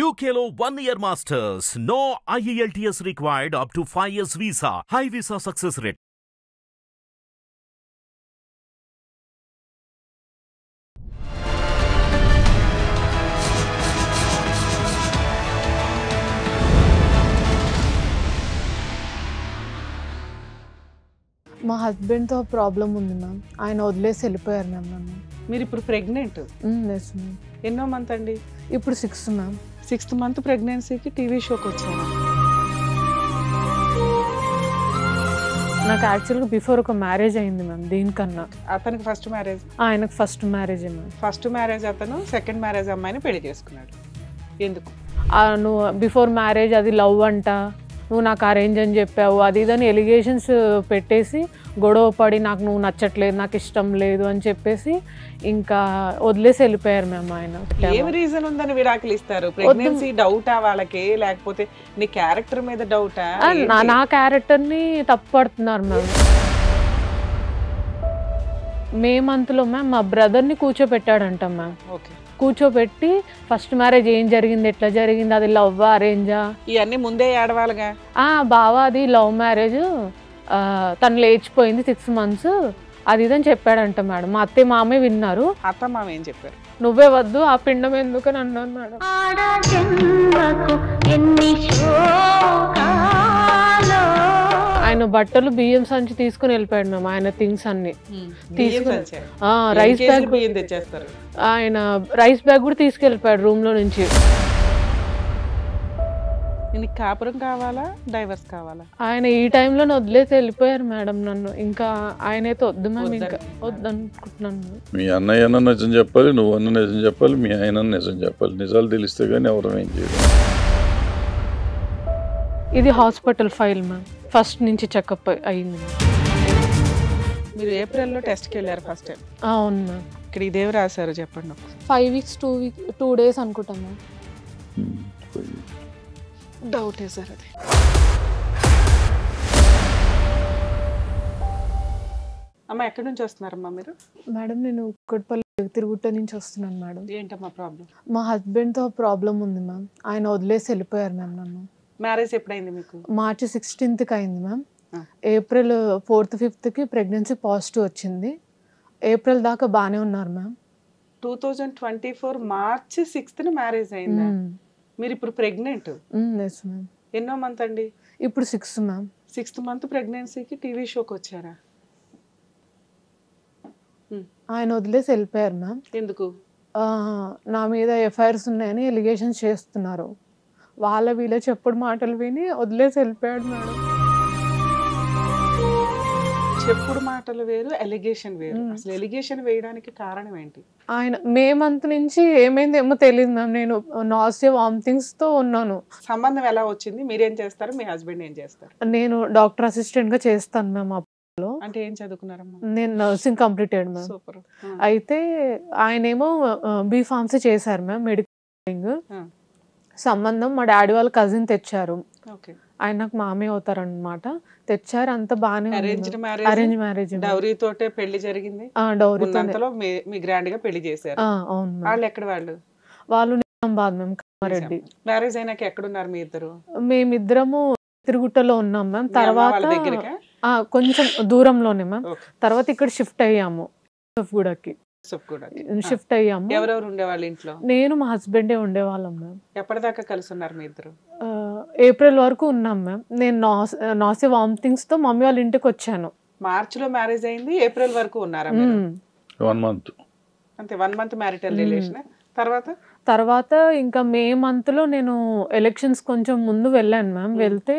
UKLO 1 year masters. No IELTS required up to 5 years visa. High visa success rate. మా హస్బెండ్తో problem ఉంది ma'am. ఆయన వదిలేసి వెళ్ళిపోయారు మ్యామ్ నన్ను. మీరు ఇప్పుడు ప్రెగ్నెంట్? Yes ma'am. ఎన్నో మంత్ అండి? ఇప్పుడు 6 మ్యామ్. 6th మంత్ ప్రెగ్నెన్సీకి టీవీ షోకి వచ్చాను. నాకు యాక్చువల్గా బిఫోర్ ఒక మ్యారేజ్ అయింది మ్యామ్. దీనికన్నా అతనికి ఫస్ట్ మ్యారేజ్? ఆయనకు first marriage ma'am. First marriage అతను సెకండ్ మ్యారేజ్ అమ్మాయిని పెళ్లి చేసుకున్నాడు. ఎందుకు? నువ్వు బిఫోర్ మ్యారేజ్ అది లవ్ అంట, నువ్వు నాకు అరేంజ్ అని చెప్పావు, అది ఇదని ఎలిగేషన్స్ పెట్టేసి గొడవ పడి నాకు నువ్వు నచ్చట్లేదు, నాకు ఇష్టం లేదు అని చెప్పేసి ఇంకా వదిలేసి వెళ్ళిపోయారు మ్యామ్ ఆయన. ఏం రీజన్ ఉందని విడాకులు ఇస్తారు? ప్రెగ్నెన్సీ డౌటా వాళ్ళకి, లేకపోతే నీ క్యారెక్టర్ మీద డౌటా? నా క్యారెక్టర్ని తప్పు పడుతున్నారు మ్యామ్. మే మంత్లో మ్యామ్ మా బ్రదర్ని కూర్చోపెట్టాడంట మ్యామ్. ఓకే. కూర్చోబెట్టి ఫస్ట్ మ్యారేజ్ ఏం జరిగింది, ఎట్లా జరిగింది, అది లవ్ అరేంజా, ఇవన్నీ ముందే ఏడవాలిగా. బావా అది లవ్ మ్యారేజ్, తను లేచిపోయింది 6 months అది ఇదని చెప్పాడంట మేడం. మా అత్తయ్య మామే విన్నారు. అత్త మామ ఏం చెప్పారు? నువ్వే వద్దు ఆ పిండం ఎందుకు అని అన్నాను మేడం. ఆయన బట్టలు బియ్యం సంచి తీసుకుని వెళ్ళిపోయాడు మేము. ఆయన థింగ్స్ అన్ని తీసుకుని రైస్ బ్యాగ్ తెచ్చేస్తారు. ఆయన రైస్ బ్యాగ్ కూడా తీసుకెళ్ళిపోయాడు రూమ్ లో నుంచి. నీకు కాపురం కావాలా, డైవర్స్ కావాలా? ఆయన ఈ టైంలో వదిలేసి వెళ్ళిపోయారు మేడం నన్ను. ఇంకా ఆయన అయితే వద్దు మ్యామ్, ఇంకా వద్దు అనుకుంటున్నాను. మీ అన్నయ్య నిజం చెప్పాలి, నువ్వు అన్న నిజం చెప్పాలి, మీ ఆయన నిజం చెప్పాలి. నిజాలు తెలిస్తే కానీ ఎవరు ఏం చేయరు. ఇది హాస్పిటల్ ఫైల్ మ్యామ్. ఫస్ట్ నుంచి చెకప్ అయింది. మీరు ఏప్రిల్లో టెస్ట్కి వెళ్ళారు ఫస్ట్ టైం? అవును మ్యామ్. ఇక్కడ ఇదేవి రాశారు చెప్పండి. 5 weeks 2 days అనుకుంటాం మ్యామ్. డౌటే సార్ అది. అమ్మ ఎక్కడి నుంచి వస్తున్నారమ్మా మీరు? మేడం నేను కుక్కడపల్లి తిరుగుట్ట నుంచి వస్తున్నాను మేడం. ఏంటమ్మా ప్రాబ్లం? మా హస్బెండ్తో ప్రాబ్లం ఉంది మ్యామ్. ఆయన వదిలేసి వెళ్ళిపోయారు మ్యామ్ నన్ను. మ్యారేజ్ ఎప్పుడైంది మీకు? March 16th అయింది ma'am. April 4th 5th pregnancy positive వచ్చింది. ఏప్రిల్ దాకా బాగానే ఉన్నారు మ్యామ్. 2024 March 6th మ్యారేజ్ అయిందా? మీరు ఇప్పుడు ప్రెగ్నెంట్? Yes ma'am. ఎన్నో మంత్ అండి? ఇప్పుడు 6 మ్యామ్. 6th మంత్ ప్రెగ్నెన్సీకి టీవీ షోకి వచ్చారా? ఆయన వదిలేసి వెళ్ళిపోయారు మ్యామ్. ఎందుకు? నా మీద FIRs ఉన్నాయని ఎలిగేషన్స్ చేస్తున్నారు. వాళ్ళ వీళ్ళ చెప్పుడు మాటలు విని వదిలేసి వెళ్ళిపోయాడు మేడం. చెప్పుడు మాటలు వేరు, ఎలిగేషన్ వేరు. అసలు ఎలిగేషన్ వేయడానికి కారణం ఏంటి? ఆయన మే మంత్ నుంచి ఏమైందేమో తెలియదు మ్యామ్. నేను నాసియా వామిటింగ్స్తో ఉన్నాను. సంబంధం ఎలా వచ్చింది? మీరేం చేస్తారు, మీ హస్బెండ్ ఏం చేస్తారు? నేను డాక్టర్ అసిస్టెంట్గా చేస్తాను మ్యామ్. అప్పుడు అంటే ఏం చదువుకున్నారమ్మా? నేను నర్సింగ్ కంప్లీటెడ్ మ్యామ్. సూపర్. అయితే ఆయనేమో B.Pharmacy చేశారు మ్యామ్, మెడికల్. సంబంధం మా డాడీ వాళ్ళ కజిన్ తెచ్చారు. ఆయన నాకు మామయ్య అవుతారనమాట. తెచ్చారు, అంత బాగానే. Arrange marriage. డౌరీ తోటే పెళ్లి జరిగింది? డౌరీతో మీ గ్రాండ్ గా పెళ్లి చేశారు? అవును. వాళ్ళు ఎక్కడ? వాళ్ళు నిజామాబాద్ మ్యామ్, కామారెడ్డి. మ్యారేజ్ అయినాక ఎక్కడున్నారు మీ ఇద్దరు? మేమిద్దరము తిరుగుటలో ఉన్నాం మ్యామ్. తర్వాత కొంచెం దూరంలోనే మ్యామ్. తర్వాత ఇక్కడ షిఫ్ట్ అయ్యాము, గూడకి షిఫ్ట్ అయ్యాము. ఎవరెవరు ఉండేవాళ్ళు ఇంట్లో? నేను మా హస్బెండే ఉండేవాళ్ళం మ్యామ్. ఎప్పటిదాకా కలిసి ఉన్నారు మీ ఇద్దరు? ఏప్రిల్ వరకు ఉన్నాం మ్యామ్. నేను నాసియా వామిటింగ్స్ తో మమ్మీ వాళ్ళ ఇంటికి వచ్చాను. మార్చ్ లో మ్యారేజ్ అయింది, ఏప్రిల్ వరకు ఉన్నారా? 1 month అంతే. 1 month మ్యారిటల్ రిలేషన్. తర్వాత ఇంకా మే మంత్ లో నేను ఎలక్షన్స్ కొంచెం ముందు వెళ్ళాను మ్యామ్. వెళ్తే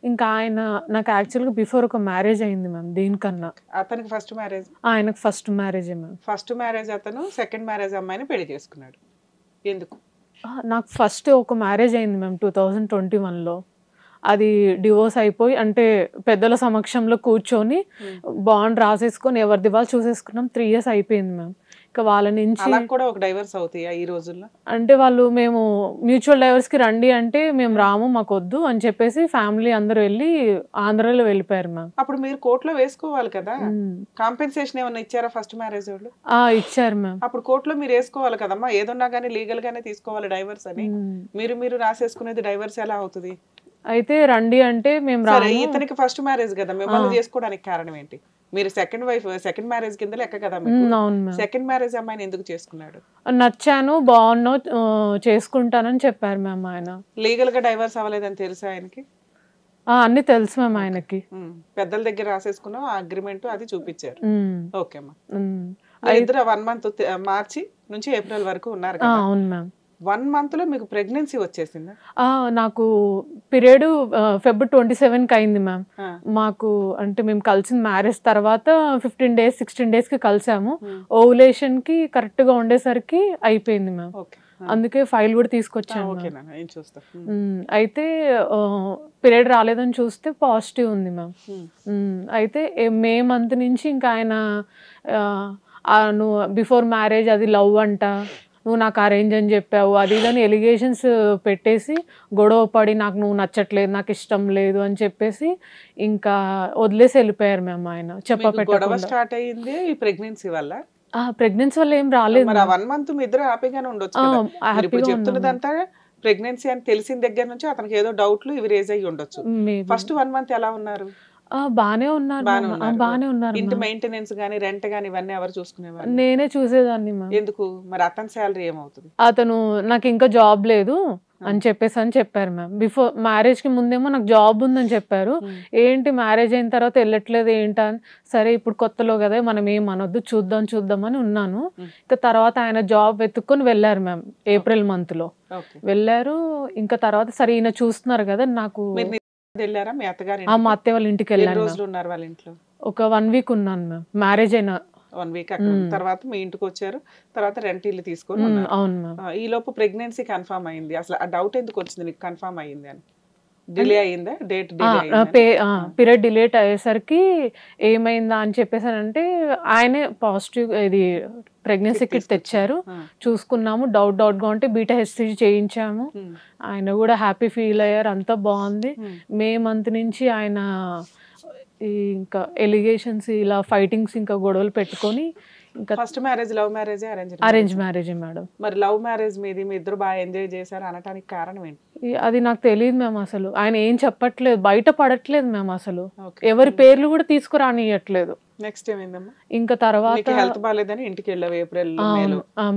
ఇంకా ఆయన నాకు యాక్చువల్గా బిఫోర్ ఒక మ్యారేజ్ అయింది మ్యామ్. దీనికన్నా అతనికి ఫస్ట్ మ్యారేజ్? ఆయనకు first marriage ma'am. First marriage అతను సెకండ్ మ్యారేజ్ అమ్మాయిని పెళ్లి చేసుకున్నాడు. ఎందుకు? నాకు ఫస్ట్ ఒక మ్యారేజ్ అయింది మ్యామ్ 2021లో. అది డివోర్స్ అయిపోయి, అంటే పెద్దల సమక్షంలో కూర్చొని బాండ్ రాసేసుకొని ఎవరిది వాళ్ళు చూసేసుకున్నాం. 3 years అయిపోయింది మ్యామ్. ఇంకా వాళ్ళ నుంచి అలా కూడా ఒక డైవర్స్ అవుతాయా ఈ రోజుల్లో? అంటే వాళ్ళు మేము మ్యూచువల్ డైవర్స్కి రండి అంటే మేము రాము మాకు వద్దు అని చెప్పేసి ఫ్యామిలీ అందరూ వెళ్ళి ఆంధ్రాలో వెళ్ళిపోయారు మ్యామ్. అప్పుడు మీరు కోర్టులో వేసుకోవాలి కదా, కాంపెన్సేషన్ ఏమన్నా ఇచ్చారా ఫస్ట్ మ్యారేజ్ వాళ్ళు? ఇచ్చారు మ్యామ్. అప్పుడు కోర్టులో మీరు వేసుకోవాలి కదమ్మా, ఏదన్నా కానీ లీగల్ గానే తీసుకోవాలి డైవర్స్ అని. మీరు రాసేసుకునేది డైవర్స్ ఎలా అవుతుంది? అయితే రండి అంటే మేము సరే, రాము. ఇతనికి ఫస్ట్ మ్యారేజ్ కదా, మిమ్మల్ని చేసుకోవడానికి కారణం ఏంటి? మీరు సెకండ్ మ్యారేజ్ కింద లెక్క కదా మీకు. అవును మ్యామ్. సెకండ్ మ్యారేజ్ అమ్మాయిని ఎందుకు చేసుకున్నాడు? నచ్చాను బాగున్నావు చేసుకుంటానని చెప్పారు మ్యామ్ ఆయన. లీగల్ గా డైవర్స్ అవ్వలేదని తెలుసా ఆయనకి? అన్ని తెలుసు మ్యామ్ ఆయనకి. పెద్దల దగ్గర రాసేసుకున్నాం ఆ అగ్రిమెంట్ అది చూపించారు. ఓకే అమ్మా. ఇద్దరు 1 month మార్చి నుంచి ఏప్రిల్ వరకు ఉన్నారు కదా. అవును మ్యామ్. 1 month లో మీకు ప్రెగ్నెన్సీ వచ్చేసిందా? నాకు పీరియడ్ Feb 27కి అయింది మ్యామ్. మాకు అంటే మేము కలిసిన మ్యారేజ్ తర్వాత 15 days 16 daysకి కలిసాము. ఓవులేషన్ కి కరెక్ట్ గా ఉండేసరికి అయిపోయింది మ్యామ్. అందుకే ఫైల్ కూడా తీసుకొచ్చాను. అయితే పీరియడ్ రాలేదని చూస్తే పాజిటివ్ ఉంది మ్యామ్. అయితే మే మంత్ నుంచి ఇంకా ఆయన నువ్వు బిఫోర్ మ్యారేజ్ అది లవ్ అంట, నువ్వు నాకు అరేంజ్ అని చెప్పావు అది ఇదని ఎలిగేషన్స్ పెట్టేసి గొడవ పడి నాకు నువ్వు నచ్చట్లేదు నాకు ఇష్టం లేదు అని చెప్పేసి ఇంకా వదిలేసి వెళ్ళిపోయారు మ్యామ్ ఆయన గొడవ స్టార్ట్ అయ్యింది ఈ ప్రెగ్నెన్సీ వల్ల. ప్రెగ్నెన్సీ వల్ల ఏం రాలేదు. మరి 1 month మీ ఇద్దరు హ్యాపీగానే ఉండొచ్చు కదా. మీరు ఇప్పుడు చెప్తున్నదంతా ప్రెగ్నెన్సీ అని తెలిసిన దగ్గర నుంచి అతనికి ఏదో డౌట్లు ఇవి రేజ్ అయ్యి ఉండొచ్చు. ఫస్ట్ 1 month ఎలా ఉన్నారు? బానే ఉన్నారు. ఇంటి మెయింటెనెన్స్ గానీ రెంట్ గానీ ఇవన్నీ ఎవరు చూసుకునేవారు? నేనే చూసేదాన్ని. ఎందుకు మరి అతని శాలరీ ఏమవుతుంది? అతను నాకు ఇంకా జాబ్ లేదు అని చెప్పారు మ్యామ్. బిఫోర్ మ్యారేజ్ కి ముందేమో నాకు జాబ్ ఉందని చెప్పారు. ఏంటి మ్యారేజ్ అయిన తర్వాత వెళ్ళట్లేదు ఏంటా అని. సరే ఇప్పుడు కొత్తలో కదా మనం ఏం అనొద్దు చూద్దాం అని ఉన్నాను. ఇంకా తర్వాత ఆయన జాబ్ వెతుక్కొని వెళ్ళారు మ్యామ్. ఏప్రిల్ మంత్ లో వెళ్ళారు. ఇంకా తర్వాత సరే ఈయన చూస్తున్నారు కదా నాకు. మా అత్తయ్య వాళ్ళ ఇంటికి వెళ్ళాను. ఒక 1 week ఉన్నాను మ్యామ్. మ్యారేజ్ అయినా 1 week అక్కడ తర్వాత మీ ఇంటికి వచ్చారు. తర్వాత రెంట్ ఇల్లు తీసుకొని అవును మ్యామ్. ఈ లోపు ప్రెగ్నెన్సీ కన్ఫర్మ్ అయింది. అసలు ఆ డౌట్ ఎందుకు వచ్చింది నీకు కన్ఫర్మ్ అయ్యింది అని? డిలే అయిందా? డేట్ పీరియడ్ డిలేట్ అయ్యేసరికి ఏమైందా అని చెప్పేసానంటే ఆయనే పాజిటివ్ ఇది ప్రెగ్నెన్సీ కిట్ తెచ్చారు. చూసుకున్నాము. డౌట్గా ఉంటే బీటా హెచ్సిజీ చేయించాము. ఆయన కూడా హ్యాపీ ఫీల్ అయ్యారు. అంతా బాగుంది. మే మంత్ నుంచి ఆయన ఇంకా ఎలిగేషన్స్ ఇలా ఫైటింగ్స్ ఇంకా గొడవలు పెట్టుకొని ఇంకా. First marriage love marriage arrange marriage madam. మరి లవ్ మ్యారేజ్ మీది మీ ఇద్దరు బాగా ఎంజాయ్ చేశారు అనటానికి కారణం ఏంటి? అది నాకు తెలియదు మేము. అసలు ఆయన ఏం చెప్పట్లేదు, బయట పడట్లేదు మేము. అసలు ఎవరి పేర్లు కూడా తీసుకురానియట్లేదు. నెక్స్ట్ ఏమైందమ్మా? ఇంకా తర్వాత హెల్త్ బాగాలేదని ఇంటికి వెళ్ళావు ఏప్రిల్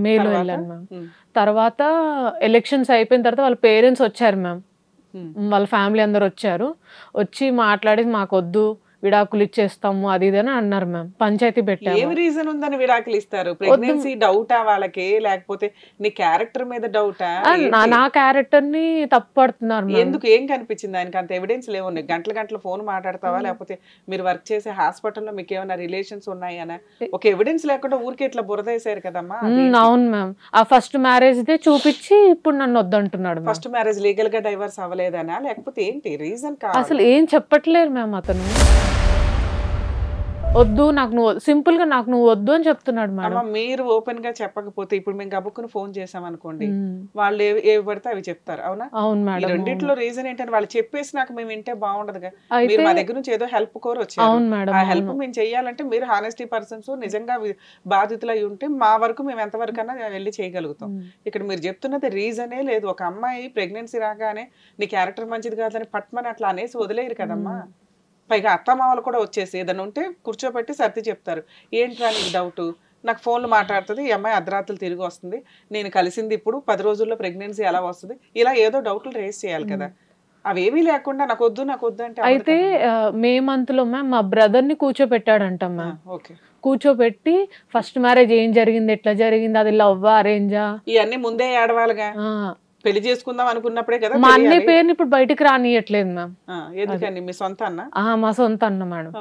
మేలో వెళ్ళాను మ్యామ్. తర్వాత ఎలక్షన్స్ అయిపోయిన తర్వాత వాళ్ళ పేరెంట్స్ వచ్చారు మ్యామ్. వాళ్ళ ఫ్యామిలీ అందరు వచ్చి మాట్లాడి మాకొద్దు విడాకులు ఇచ్చేస్తాము అది ఇది అని అన్నారు మ్యామ్. పంచాయతీ పెట్టారు. ఏం రీజన్ ఉందని విడాకులు ఇస్తారు? ప్రెగ్నెన్సీ డౌటా వాళ్ళకి, లేకపోతే నీ క్యారెక్టర్ మీద డౌటా? నా క్యారెక్టర్ ని తప్పుపడుతున్నారు. ఎందుకు? ఏం కనిపించింది ఆయనకి? అంత ఎవిడెన్స్ లేవున్నాయి. గంటల ఫోన్ మాట్లాడతావా, లేకపోతే మీరు వర్క్ చేసే హాస్పిటల్లో మీకు ఏమైనా రిలేషన్స్ ఉన్నాయనా? ఒక ఎవిడెన్స్ లేకుండా ఊరికి ఇట్లా బురద వేసారు కదమ్మా. అవును మ్యామ్. ఆ ఫస్ట్ మ్యారేజ్ దే చూపించి ఇప్పుడు నన్ను వద్దంటున్నాడు. ఫస్ట్ మ్యారేజ్ లీగల్ గా డైవర్స్ అవ్వలేదనా, లేకపోతే ఏంటి రీజన్? అసలు ఏం చెప్పట్లేరు మ్యామ్. అతను వద్దు నాకు నువ్వు సింపుల్ గా నాకు నువ్వు వద్దు అని చెప్తున్నాడు మేడం. మీరు ఓపెన్ గా చెప్పకపోతే ఇప్పుడు మేము గబుక్కుని ఫోన్ చేసాం అనుకోండి, వాళ్ళు ఏవి పడితే అవి చెప్తారు. అవునా? అవును మేడం. రెండిట్లో రీజన్ ఏంటంటే వాళ్ళు చెప్పేసి నాకు మేము వింటే బాగుండదుగా. మీరు మా దగ్గర నుంచి ఏదో హెల్ప్ కోరు వచ్చారు. ఆ హెల్ప్ మేము చెయ్యాలంటే మీరు హానెస్టీ పర్సన్స్ నిజంగా బాధితులు అయి ఉంటే మా వరకు మేము ఎంతవరకు అన్నా వెళ్ళి చేయగలుగుతాం. ఇక్కడ మీరు చెప్తున్నది రీజనే లేదు. ఒక అమ్మాయి ప్రెగ్నెన్సీ రాగానే నీ క్యారెక్టర్ మంచిది కాదని పట్మని అట్లా అనేసి వదిలేరు కదమ్మా. పైగా అత్తమామలు కూడా వచ్చేసి ఏదైనా ఉంటే కూర్చోబెట్టి సర్ది చెప్తారు. ఏంట్రా నీకు డౌట్? నాకు ఫోన్లు మాట్లాడుతుంది, ఈ అమ్మాయి అర్ధరాత్రులు తిరిగి వస్తుంది, నేను కలిసింది ఇప్పుడు 10 రోజుల్లో ప్రెగ్నెన్సీ ఎలా వస్తుంది, ఇలా ఏదో డౌట్లు రేస్ చేయాలి కదా. అవేమీ లేకుండా నాకు వద్దు అంటే. అయితే మే మంత్ లో మ్యామ్ మా బ్రదర్ ని కూర్చోపెట్టాడంట మ్యామ్. కూర్చోబెట్టి ఫస్ట్ మ్యారేజ్ ఏం జరిగింది, ఎట్లా జరిగింది, అది లవ్ అరేంజా, ఇవన్నీ ముందే ఏడవాలిగా. పెళ్లి చేసుకుందాం అనుకున్నప్పుడే కదా. మా అన్నయ్య పేరుని ఇప్పుడు బయటికి రానియట్లేదు మ్యామ్. ఎందుకని? మీ సొంత అన్న? మా సొంత అన్న మేడం.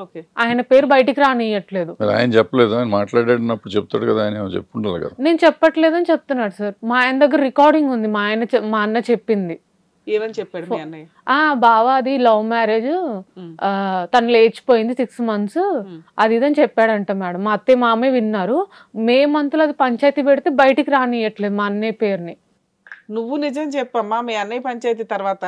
ఆయన పేరు బయటికి రానియట్లేదు. ఆయన చెప్పలేదు, ఆయన మాట్లాడేటప్పుడు చెప్తాడు కదా, ఆయన చెప్పుండాలి కదా. నేను చెప్పట్లేదని చెప్తున్నాడు సార్. మా ఆయన దగ్గర రికార్డింగ్ ఉంది, మా అన్న చెప్పింది. ఏమని చెప్పాడు మీ అన్నయ్య? బావ అది లవ్ మ్యారేజ్, తను లేచిపోయింది 6 months అది ఇదని చెప్పాడంట మేడం. మా అత్తయ్య మామే విన్నారు. మే మంత్ లో అది పంచాయతీ పెడితే బయటికి రానియట్లేదు మా అన్నయ్య పేరుని. నువ్వు నిజం చెప్పమ్మా, మీ అన్నయ్య పంచాయతీ తర్వాత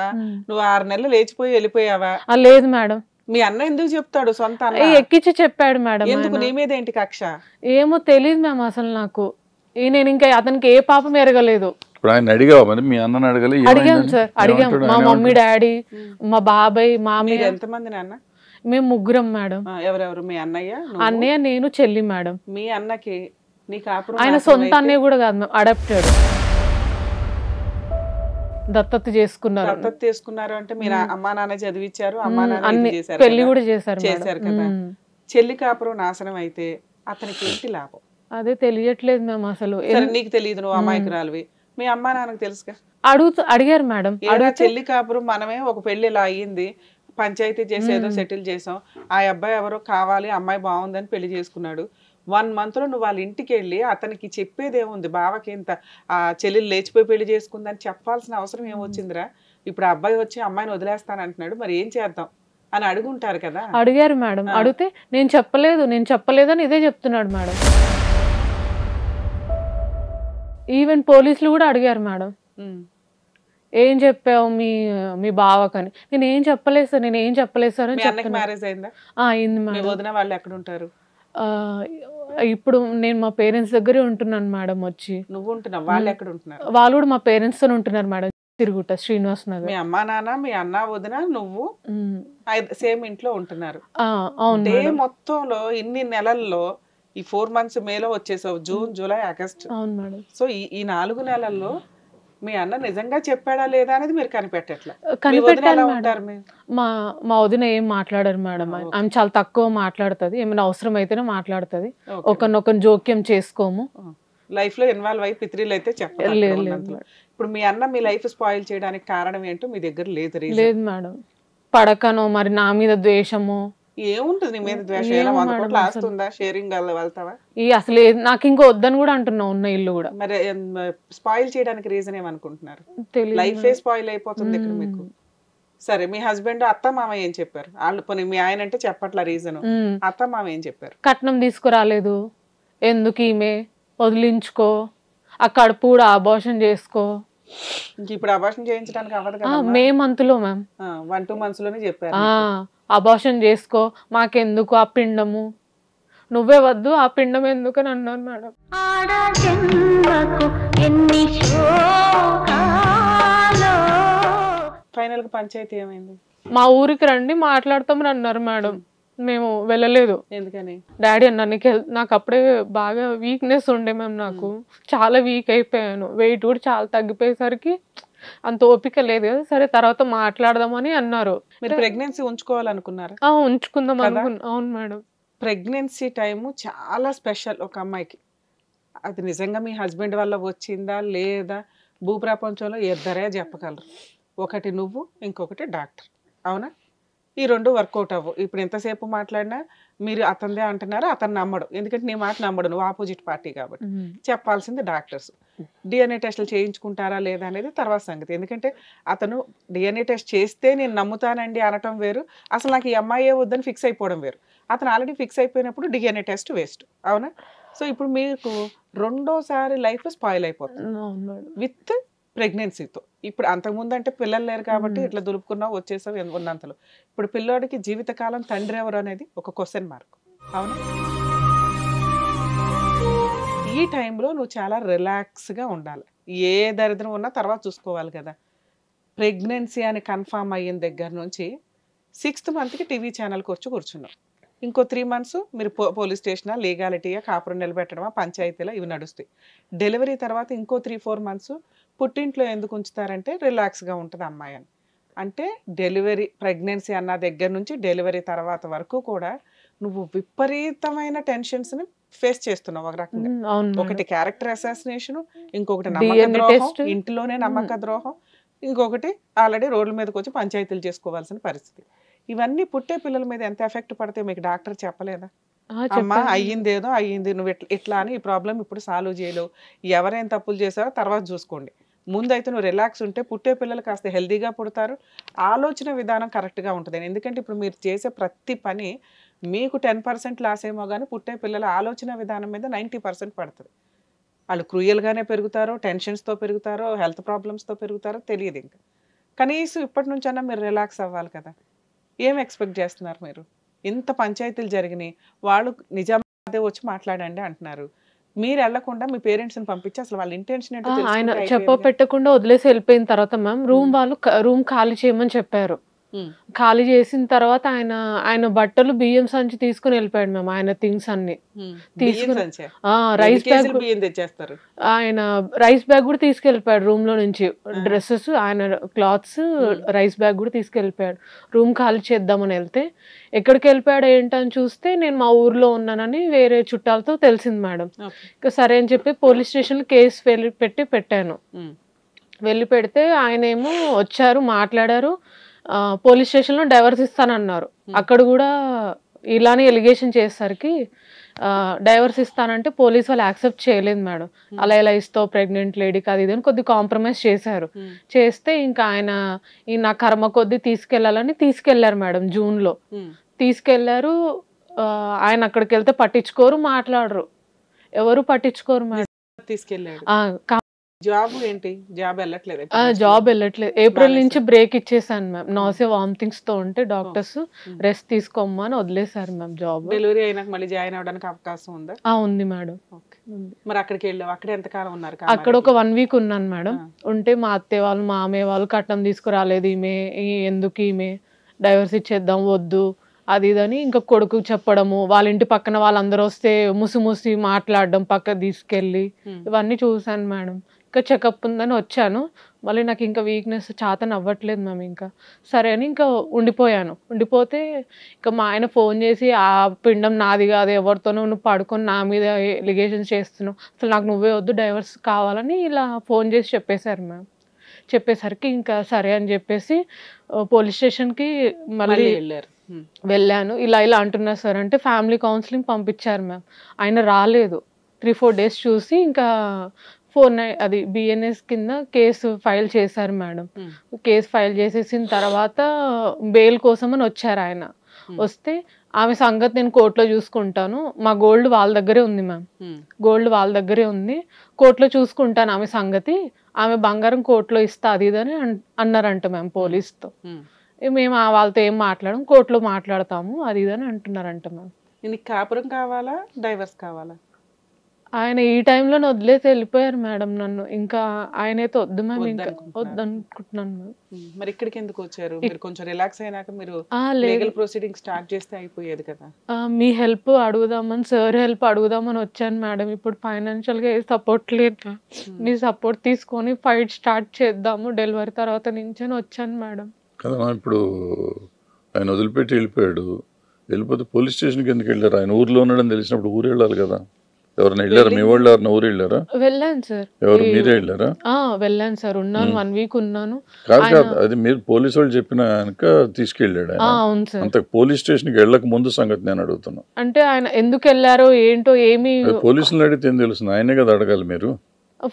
నువ్వు 6 నెలలు లేచిపోయి వెళ్ళిపోయావా? లేదు మేడం. మీ అన్న ఎందుకు చెప్తాడు? సొంత ఎక్కించి చెప్పాడు మేడం. ఎందుకు? నీ మీద ఏంటి కక్ష? ఏమో తెలియదు మ్యామ్ అసలు నాకు. నేను ఇంకా అతనికి ఏ పాపం ఎరగలేదు. ఇప్పుడు ఆయన అడిగావా మరి? మీ అన్నని అడగలే? అడిగాం సార్, అడిగాం. మా మమ్మీ డాడీ, మా బాబాయ్, మామయ్య. ఎంతమంది నాన్న? మేము 3 మేడం. ఎవరెవరు? మీ అన్నయ్య, అన్నయ్య, నేను, చెల్లి మేడం. మీ అన్నకి నీ కాపురం ఆయన సొంత అన్నయ్య కూడా కాదు మేడం, అడాప్టెడ్. దత్తత చేసుకున్నారు. దత్తత తీసుకున్నారు అంటే మీరు అమ్మా నాన్న చదివించారు, అమ్మా నాన్న చేశారు, పెళ్లి కూడా చేశారు కదా. చెల్లి కాపురం నాశనం అయితే అతనికి ఏంటి లాభం? అదే తెలియట్లేదు మేము అసలు. నీకు తెలియదు, నువ్వు అమాయకురాలివి. మీ అమ్మా నాన్నకు తెలుసుగా. అడిగారు మేడం. చెల్లి కాపురం మనమే ఒక పెళ్లి ఇలా అయ్యింది, పంచాయతీ చేసి ఏదో సెటిల్ చేసాం, ఆ అబ్బాయి ఎవరో కావాలి, అమ్మాయి బాగుందని పెళ్లి చేసుకున్నాడు. 1 month లో నువ్వు వాళ్ళ ఇంటికి వెళ్ళి అతనికి చెప్పేదేముంది? బావకి ఇంత ఆ చెల్లెలు లేచిపోయి పెళ్లి చేసుకుందని చెప్పాల్సిన అవసరం ఏమొచ్చిందిరా? ఇప్పుడు ఆ అబ్బాయి వచ్చి అమ్మాయిని వదిలేస్తానంటున్నాడు, మరి ఏం చేద్దాం అని అడుగుంటారు కదా. అడిగారు మేడం. అడిగితే నేను చెప్పలేదని ఇదే చెప్తున్నాడు మేడం. ఈవెన్ పోలీసులు కూడా అడిగారు మేడం, ఏం చెప్పావు మీ బావకని. నేనేం చెప్పలేదు సార్ అని చెప్తాను. మ్యారేజ్ అయిందా? అయింది మేడం. వదిన వాళ్ళు ఎక్కడ ఉంటారు ఇప్పుడు? నేను మా పేరెంట్స్ దగ్గరే ఉంటున్నాను మేడం. వచ్చి నువ్వు ఉంటున్నావు, వాళ్ళు ఎక్కడ ఉంటున్నారు? వాళ్ళు కూడా మా పేరెంట్స్ తో ఉంటున్నారు మేడం, తిరుగుట శ్రీనివాస్ నగర్. మీ అమ్మా నాన్న, మీ అన్న వదిన, నువ్వు సేమ్ ఇంట్లో ఉంటున్నారు. అవును. మొత్తంలో ఇన్ని నెలల్లో ఈ 4 months మేలో వచ్చేసావు, జూన్, జూలై, ఆగస్ట్. అవును మేడం. సో ఈ 4 నెలల్లో మీ అన్న నిజంగా చెప్పాడా లేదా అనేది మీరు కనిపెట్టట్లా. మా వదిన ఏం మాట్లాడారు మేడం. ఆమె చాలా తక్కువ మాట్లాడుతుంది, ఏమైనా అవసరం అయితేనే మాట్లాడుతుంది, ఒకరినొకరు జోక్యం చేసుకోము. లైఫ్ లో ఇన్వాల్వ్ అయ్యి పిత్రీలు అయితే చెప్పలేదు. ఇప్పుడు మీ అన్న మీ లైఫ్ స్పాయిల్ చేయడానికి కారణం ఏంటో మీ దగ్గర లేదు మేడం. పడకనో మరి నా మీద ద్వేషము. ఏముంటుంది నీ మీద ద్వేషం? షేరింగ్ వెళ్తావా? అసలు నాకు ఇంకో వద్దని కూడా అంటున్నావు, ఉన్న ఇల్లు కూడా. మరి స్పాయిల్ చేయడానికి రీజన్ ఏమనుకుంటున్నారు? లైఫ్ స్పాయిల్ అయిపోతుంది ఇక్కడ మీకు. సరే, మీ హస్బెండ్ అత్త మామ ఏం చెప్పారు? వాళ్ళు పోనీ మీ ఆయన అంటే చెప్పట్ల రీజన్, అత్త మామ ఏం చెప్పారు? కట్నం తీసుకురాలేదు, ఎందుకు ఈమె వదిలించుకో, ఆ కడుపు కూడా అబార్షన్ చేసుకో. ఇప్పుడు అబార్షన్ చేయించడానికి అవ్వదు కదా. మే మంత్ లో మ్యామ్ 1-2 months లోనే చెప్పారు అబార్షన్ చేసుకో, మాకెందుకు ఆ పిండము, నువ్వే వద్దు ఆ పిండం ఎందుకు అని అన్నారు మేడం. ఫైనల్ గా పంచాయతీ ఏమైంది? మా ఊరికి రండి మాట్లాడతామని అన్నారు మేడం. మేము వెళ్ళలేదు. ఎందుకని? డాడీ అన్నారు నాకు అప్పుడే బాగా వీక్నెస్ ఉండే మ్యామ్, నాకు చాలా వీక్ అయిపోయాను, వెయిట్ కూడా చాలా తగ్గిపోయేసరికి అంత ఓపిక లేదు కదా. సరే తర్వాత మాట్లాడదామని అన్నారు. మీరు ప్రెగ్నెన్సీ ఉంచుకోవాలనుకున్నారా? ఉంచుకుందాం అనుకున్నా. అవును మేడం. ప్రెగ్నెన్సీ టైము చాలా స్పెషల్ ఒక అమ్మాయికి. అది నిజంగా మీ హస్బెండ్ వల్ల వచ్చిందా లేదా భూప్రపంచంలో ఇద్దరే చెప్పగలరు. ఒకటి నువ్వు, ఇంకొకటి డాక్టర్. అవునా? ఈ 2 వర్కౌట్ అవ్వు. ఇప్పుడు ఎంతసేపు మాట్లాడినా మీరు అతనిదే అంటున్నారు, అతను నమ్మడు. ఎందుకంటే నీ మాట నమ్మడు, నువ్వు ఆపోజిట్ పార్టీ కాబట్టి. చెప్పాల్సింది డాక్టర్స్. డిఎన్ఏ టెస్టులు చేయించుకుంటారా లేదా అనేది తర్వాత సంగతి. ఎందుకంటే అతను డిఎన్ఏ టెస్ట్ చేస్తే నేను నమ్ముతానండి అనటం వేరు, అసలు నాకు ఈ అమ్మాయే వద్దని ఫిక్స్ అయిపోవడం వేరు. అతను ఆల్రెడీ ఫిక్స్ అయిపోయినప్పుడు డిఎన్ఏ టెస్ట్ వేస్ట్. అవునా? సో ఇప్పుడు మీకు 2వ లైఫ్ స్పాయిల్ అయిపోతుంది విత్ ప్రెగ్నెన్సీతో. ఇప్పుడు అంతకుముందు అంటే పిల్లలు లేరు కాబట్టి ఇట్లా దులుపుకున్నావు, వచ్చేసావు ఉన్నంతలో. ఇప్పుడు పిల్లోడికి జీవితకాలం తండ్రి ఎవరు అనేది ఒక క్వశ్చన్ మార్క్. అవునా? ఈ టైంలో నువ్వు చాలా రిలాక్స్గా ఉండాలి. ఏ దరిద్రం ఉన్నా తర్వాత చూసుకోవాలి కదా. ప్రెగ్నెన్సీ అని కన్ఫామ్ అయిన దగ్గర నుంచి 6th monthకి టీవీ ఛానల్కి వచ్చి కూర్చున్నావు. ఇంకో 3 months మీరు పోలీస్ స్టేషనా, లీగాలిటీయా, కాపురం నిలబెట్టడమా, పంచాయతీలా ఇవి నడుస్తాయి. డెలివరీ తర్వాత ఇంకో 3-4 months పుట్టింట్లో ఎందుకు ఉంచుతారంటే రిలాక్స్గా ఉంటుంది అమ్మాయి అని. అంటే డెలివరీ ప్రెగ్నెన్సీ అన్న దగ్గర నుంచి డెలివరీ తర్వాత వరకు కూడా నువ్వు విపరీతమైన టెన్షన్స్ని ఫేస్ చేస్తున్నావు ఒక రకంగా. ఒకటి క్యారెక్టర్ అసాసినేషన్, ఇంకొకటి నమ్మక ద్రోహం, ఇంటిలోనే నమ్మక ద్రోహం, ఇంకొకటి ఆల్రెడీ రోడ్ల మీదకి వచ్చి పంచాయతీలు చేసుకోవాల్సిన పరిస్థితి. ఇవన్నీ పుట్టే పిల్లల మీద ఎంత ఎఫెక్ట్ పడితే మీకు డాక్టర్ చెప్పలేదా? అమ్మా అయ్యింది, నువ్వు ఇట్లా అని ఈ ప్రాబ్లం ఇప్పుడు సాల్వ్ చేయలేవు, ఎవరైనా తప్పులు చేసారో తర్వాత చూసుకోండి, ముందైతే నువ్వు రిలాక్స్ ఉంటే పుట్టే పిల్లలు కాస్త హెల్దీగా పుడతారు, ఆలోచన విధానం కరెక్ట్గా ఉంటుంది. ఎందుకంటే ఇప్పుడు మీరు చేసే ప్రతి పని మీకు 10% లాస్ ఏమో కానీ పుట్టే పిల్లల ఆలోచన విధానం మీద 90% పడుతుంది. వాళ్ళు క్రూయల్గానే పెరుగుతారో, టెన్షన్స్తో పెరుగుతారో, హెల్త్ ప్రాబ్లమ్స్తో పెరుగుతారో తెలియదు. ఇంకా కనీసం ఇప్పటి నుంచైనా మీరు రిలాక్స్ అవ్వాలి కదా. ఏం ఎక్స్పెక్ట్ చేస్తున్నారు మీరు? ఇంత పంచాయతీలు జరిగినాయి, వాళ్ళు నిజామాబాదే వచ్చి మాట్లాడండి అంటున్నారు. మీరు వెళ్లకుండా మీ పేరెంట్స్ని పంపించి అసలు వాళ్ళ ఇంటెన్షన్ ఏంటో ఆయన పెట్టకుండా వదిలేసి వెళ్ళిపోయిన తర్వాత మ్యామ్ రూమ్ ఖాళీ చేయమని చెప్పారు. ఖాళీ చేసిన తర్వాత ఆయన బట్టలు బియ్యం సంచి తీసుకుని వెళ్ళిపోయాడు మ్యామ్. ఆయన థింగ్స్ అన్ని తీసుకుని రైస్ బ్యాగ్, ఆయన రైస్ బ్యాగ్ కూడా తీసుకెళ్ళిపోయాడు రూమ్ లో నుంచి. డ్రెస్సెస్, ఆయన క్లాత్స్, రైస్ బ్యాగ్ కూడా తీసుకెళ్ళిపోయాడు. రూమ్ ఖాళీ చేద్దామని వెళ్తే ఎక్కడికి వెళ్ళిపోయాడు ఏంటని చూస్తే నేను మా ఊర్లో ఉన్నానని వేరే చుట్టాలతో తెలిసింది మేడం. ఇంకా సరే అని చెప్పి పోలీస్ స్టేషన్ కేసు పెట్టాను. వెళ్ళి పెడితే ఆయన ఏమో వచ్చారు, మాట్లాడారు. పోలీస్ స్టేషన్లో డైవర్స్ ఇస్తానన్నారు. అక్కడ కూడా ఇలానే ఎలిగేషన్ చేసేసరికి డైవర్స్ ఇస్తానంటే పోలీస్ వాళ్ళు యాక్సెప్ట్ చేయలేదు మేడం. అలా ఎలా ఇస్తావు ప్రెగ్నెంట్ లేడీకి అది ఇదని కొద్ది కాంప్రమైజ్ చేశారు. చేస్తే ఇంకా ఆయన నా కర్మ కొద్దీ తీసుకెళ్లారు మేడం. జూన్లో తీసుకెళ్లారు. ఆయన అక్కడికి వెళ్తే పట్టించుకోరు, మాట్లాడరు, ఎవరు పట్టించుకోరు మేడం. తీసుకెళ్ళాడు. జాబ్ ఏంటి? జాబ్ వెళ్ళట్లేదు. ఏప్రిల్ నుంచి బ్రేక్ ఇచ్చేసాను మ్యామ్. నాసియా వామిటింగ్స్ తో ఉంటే డాక్టర్స్ రెస్ట్ తీసుకోమ్మా అని వదిలేసారు మ్యామ్. జాబ్ డెలివరీ అయినాక మళ్ళీ జాయిన్ అవడానికి అవకాశం ఉందా? ఉంది మేడం. మరి అక్కడికి వెళ్ళావు, అక్కడ ఎంతకాలం ఉన్నారు? అక్కడ ఒక 1 వీక్ ఉన్నాను మేడం. ఉంటే మా అత్తయ్య వాళ్ళు, మా అమ్మయ్య వాళ్ళు కట్నం తీసుకురాలేదు, ఎందుకు ఈమె డైవర్స్ ఇచ్చేద్దాం వద్దు అది ఇదని ఇంకా కొడుకు చెప్పడము, వాళ్ళ ఇంటి పక్కన వాళ్ళందరూ వస్తే ముసి మాట్లాడడం పక్క తీసుకెళ్ళి, ఇవన్నీ చూసాను మేడం. ఇంకా చెకప్ ఉందని వచ్చాను. మళ్ళీ నాకు ఇంకా వీక్నెస్ చాతన అవ్వట్లేదు మ్యామ్. ఇంకా సరే అని ఇంకా ఉండిపోతే ఇంకా మా ఆయన ఫోన్ చేసి ఆ పిండం నాది కాదు, ఎవరితోనో నువ్వు పడుకొని నా మీద ఎలిగేషన్స్ చేస్తున్నావు, అసలు నాకు నువ్వే వద్దు డైవర్స్ కావాలని ఇలా ఫోన్ చేసి చెప్పేశారు మ్యామ్. చెప్పేసరికి ఇంకా సరే అని చెప్పేసి పోలీస్ స్టేషన్కి మళ్ళీ వెళ్ళాను. ఇలా అంటున్నారు సార్ అంటే ఫ్యామిలీ కౌన్సిలింగ్ పంపించారు మ్యామ్. ఆయన రాలేదు. 3-4 డేస్ చూసి ఇంకా అది బిఎన్ఎస్ కింద కేసు ఫైల్ చేశారు మేడం. కేసు ఫైల్ చేసేసిన తర్వాత బెయిల్ కోసం అని వచ్చారు ఆయన. వస్తే ఆమె సంగతి నేను కోర్టులో చూసుకుంటాను, మా గోల్డ్ వాళ్ళ దగ్గరే ఉంది మ్యామ్, గోల్డ్ వాళ్ళ దగ్గరే ఉంది, కోర్టులో చూసుకుంటాను ఆమె సంగతి, ఆమె బంగారం కోర్టులో ఇస్తా అది ఇదని అన్నారంట మ్యామ్ పోలీస్తో. మేము వాళ్ళతో ఏం మాట్లాడము, కోర్టులో మాట్లాడతాము అది ఇదని అంటున్నారంట మ్యామ్. నీకు కాపురం కావాలా, డైవర్స్ కావాలా? ఆయన ఈ టైంలో వదిలేసి వెళ్ళిపోయారు మేడం నన్ను. ఇంకా ఆయనైతే వద్దు మ్యామ్, ఇంకా వద్దనుకుంటున్నాను మ్యామ్. మరి ఇక్కడికి ఎందుకు వచ్చారు? మీరు కొంచెం రిలాక్స్ అయినాక మీరు లీగల్ ప్రొసీడింగ్ స్టార్ట్ చేస్తే అయిపోయేది కదా. మీ హెల్ప్ అడుగుదామని, సార్ హెల్ప్ అడుగుదామని వచ్చాను మేడం. ఇప్పుడు ఫైనాన్షియల్గా ఏ సపోర్ట్ లేదు, మీ సపోర్ట్ తీసుకొని ఫైట్ స్టార్ట్ చేద్దాము డెలివరీ తర్వాత నుంచి అని వచ్చాను మేడం. కదా ఇప్పుడు ఆయన వదిలిపెట్టి వెళ్ళిపోతే పోలీస్ స్టేషన్కి ఎందుకు వెళ్ళారు? ఆయన ఊర్లో ఉన్నాడని తెలిసినప్పుడు ఊరు వెళ్ళాలి కదా. ఎవరైనా వెళ్ళారా? మీ వాళ్ళు ఎవరైనా ఊరు వెళ్ళారా? వెళ్ళాను సార్. ఎవరు, మీరే వెళ్ళారా? వెళ్ళాను సార్, ఉన్నాను 1 వీక్ ఉన్నాను. కాదు అది మీరు పోలీసు వాళ్ళు చెప్పిన తీసుకెళ్ళాడు. అవును సార్. అంత పోలీస్ స్టేషన్కి వెళ్ళక ముందు సంగతి నేను అడుగుతున్నా. అంటే ఆయన ఎందుకు వెళ్ళారో ఏంటో ఏమి పోలీసులు అడిగితే ఏం తెలుస్తుంది? ఆయనే కదా అడగాలి. మీరు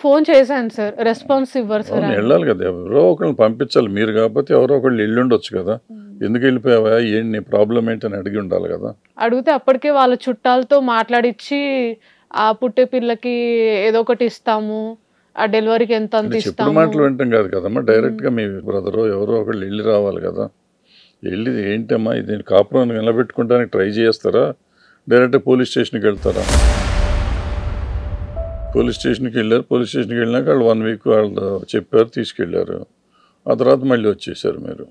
ఫోన్ చేశాను సార్, రెస్పాన్స్ ఇవ్వరు సార్. వెళ్ళాలి కదా, ఎవరో ఒకరిని పంపించాలి. మీరు కాకపోతే ఎవరో ఒకళ్ళు వెళ్ళి ఉండొచ్చు కదా. ఎందుకు వెళ్ళిపోయావా, ఏంటి ప్రాబ్లం ఏంటని అడిగి ఉండాలి కదా. అడిగితే అప్పటికే వాళ్ళ చుట్టాలతో మాట్లాడిచ్చి ఆ పుట్టే పిల్లకి ఏదో ఒకటి ఇస్తాము, ఆ డెలివరీకి ఎంత ఇస్తాము మాటలు వింటాం కాదు కదమ్మా. డైరెక్ట్ గా మీ బ్రదర్ ఎవరో ఒకళ్ళు వెళ్ళి రావాలి కదా. వెళ్ళి ఏంటమ్మా ఇది కాపురం నిలబెట్టుకుంటానికి ట్రై చేస్తారా, డైరెక్ట్ పోలీస్ స్టేషన్కి వెళ్తారా? పోలీస్ స్టేషన్కి వెళ్ళారు. పోలీస్ స్టేషన్కి వెళ్ళినాక వాళ్ళు 1 వీక్ వాళ్ళు చెప్పారు, తీసుకెళ్ళారు. ఆ తర్వాత మళ్ళీ వచ్చేసారు మీరు,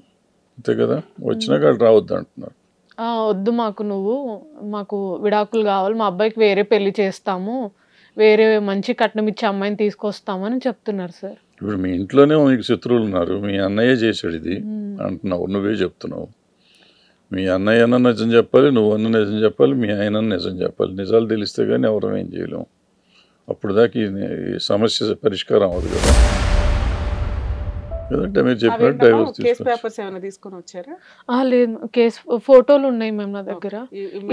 అంతే కదా. వచ్చినాక వాళ్ళు రావద్దు అంటున్నారు. వద్దు మాకు విడాకులు కావాలి, మా అబ్బాయికి వేరే పెళ్లి చేస్తాము, వేరే మంచి కట్నం ఇచ్చే అమ్మాయిని తీసుకొస్తామని చెప్తున్నారు సార్. ఇప్పుడు మీ ఇంట్లోనే మీకు శత్రువులు ఉన్నారు. మీ అన్నయ్య చేశాడు ఇది అంటున్నావు, నువ్వే చెప్తున్నావు. మీ అన్నయ్య అన్న నిజం చెప్పాలి, నువ్వన్న నిజం చెప్పాలి, మీ ఆయన నిజం చెప్పాలి. నిజాలు తెలిస్తే కానీ ఎవరం ఏం చేయలేము. అప్పుడు దాకా ఈ సమస్య పరిష్కారం అవ్వదు కదా. లేదంటే మీరు చెప్పినట్టు డైవర్స్ తీసుకొని వచ్చారా? లేదు, కేసు ఫోటోలు ఉన్నాయి మ్యామ్ నా దగ్గర.